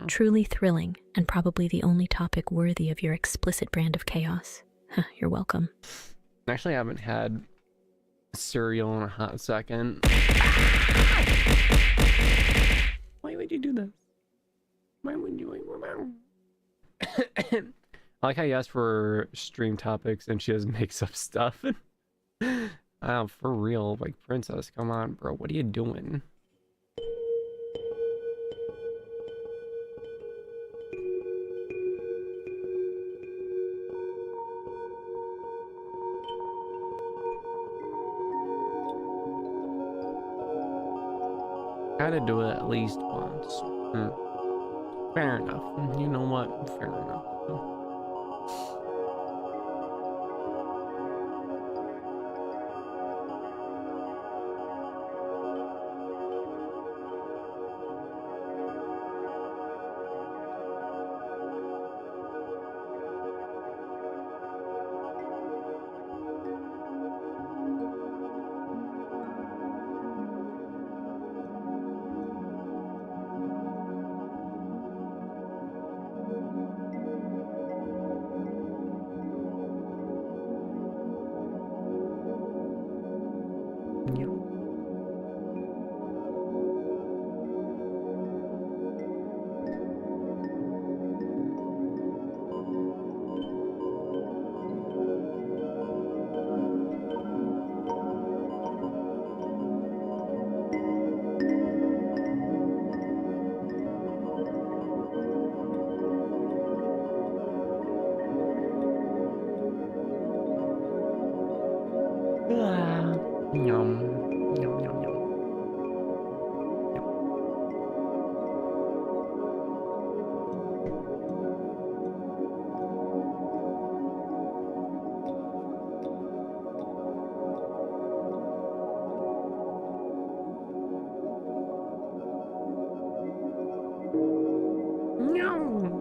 Speaker 2: Truly thrilling, and probably the only topic worthy of your explicit brand of chaos. You're welcome.
Speaker 1: Actually, I haven't had cereal in a hot second. Why would you do this? Why would you? I like how you asked for stream topics and she just makes up stuff. Oh, for real, like, princess, come on, bro. What are you doing? Gotta do it at least once. Fair enough. You know what? Fair enough.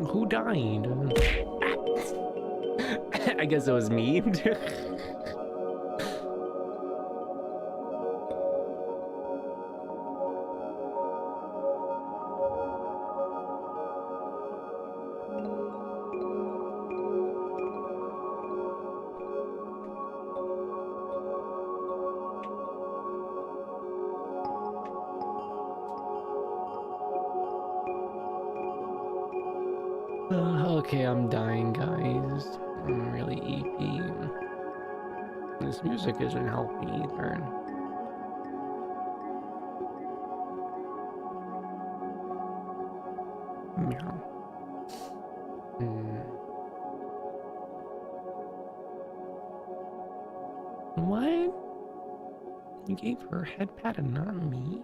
Speaker 1: Who died? I guess it was me. Okay, I'm dying, guys. I'm really EP. This music isn't helping either. Yeah. What? You gave her a head pat and not me?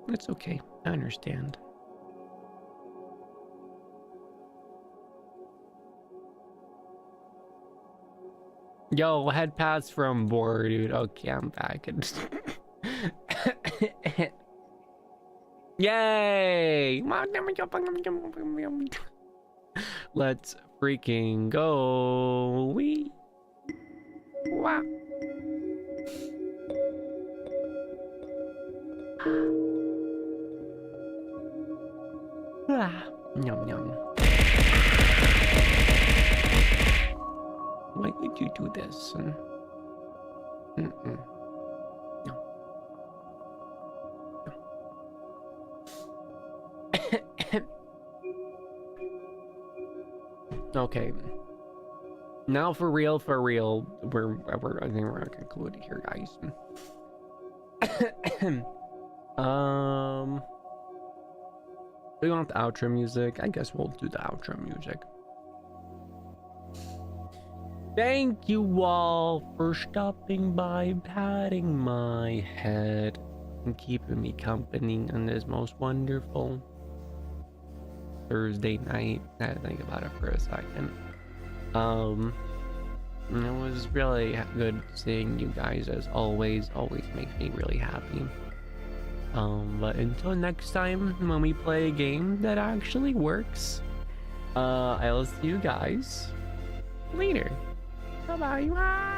Speaker 1: It's okay. I understand. Yo, head pats from board, dude. Okay, I'm back. Yay! Let's freaking go. Wee. Wow. Yum yum. Why did you do this? No. Okay. Now for real, I think we're gonna conclude it here, guys. We want the outro music. I guess we'll do the outro music. Thank you all for stopping by, patting my head, and keeping me company on this most wonderful Thursday night. I had to think about it for a second. It was really good seeing you guys as always. Always makes me really happy. But until next time, when we play a game that actually works, I'll see you guys later. Bye bye.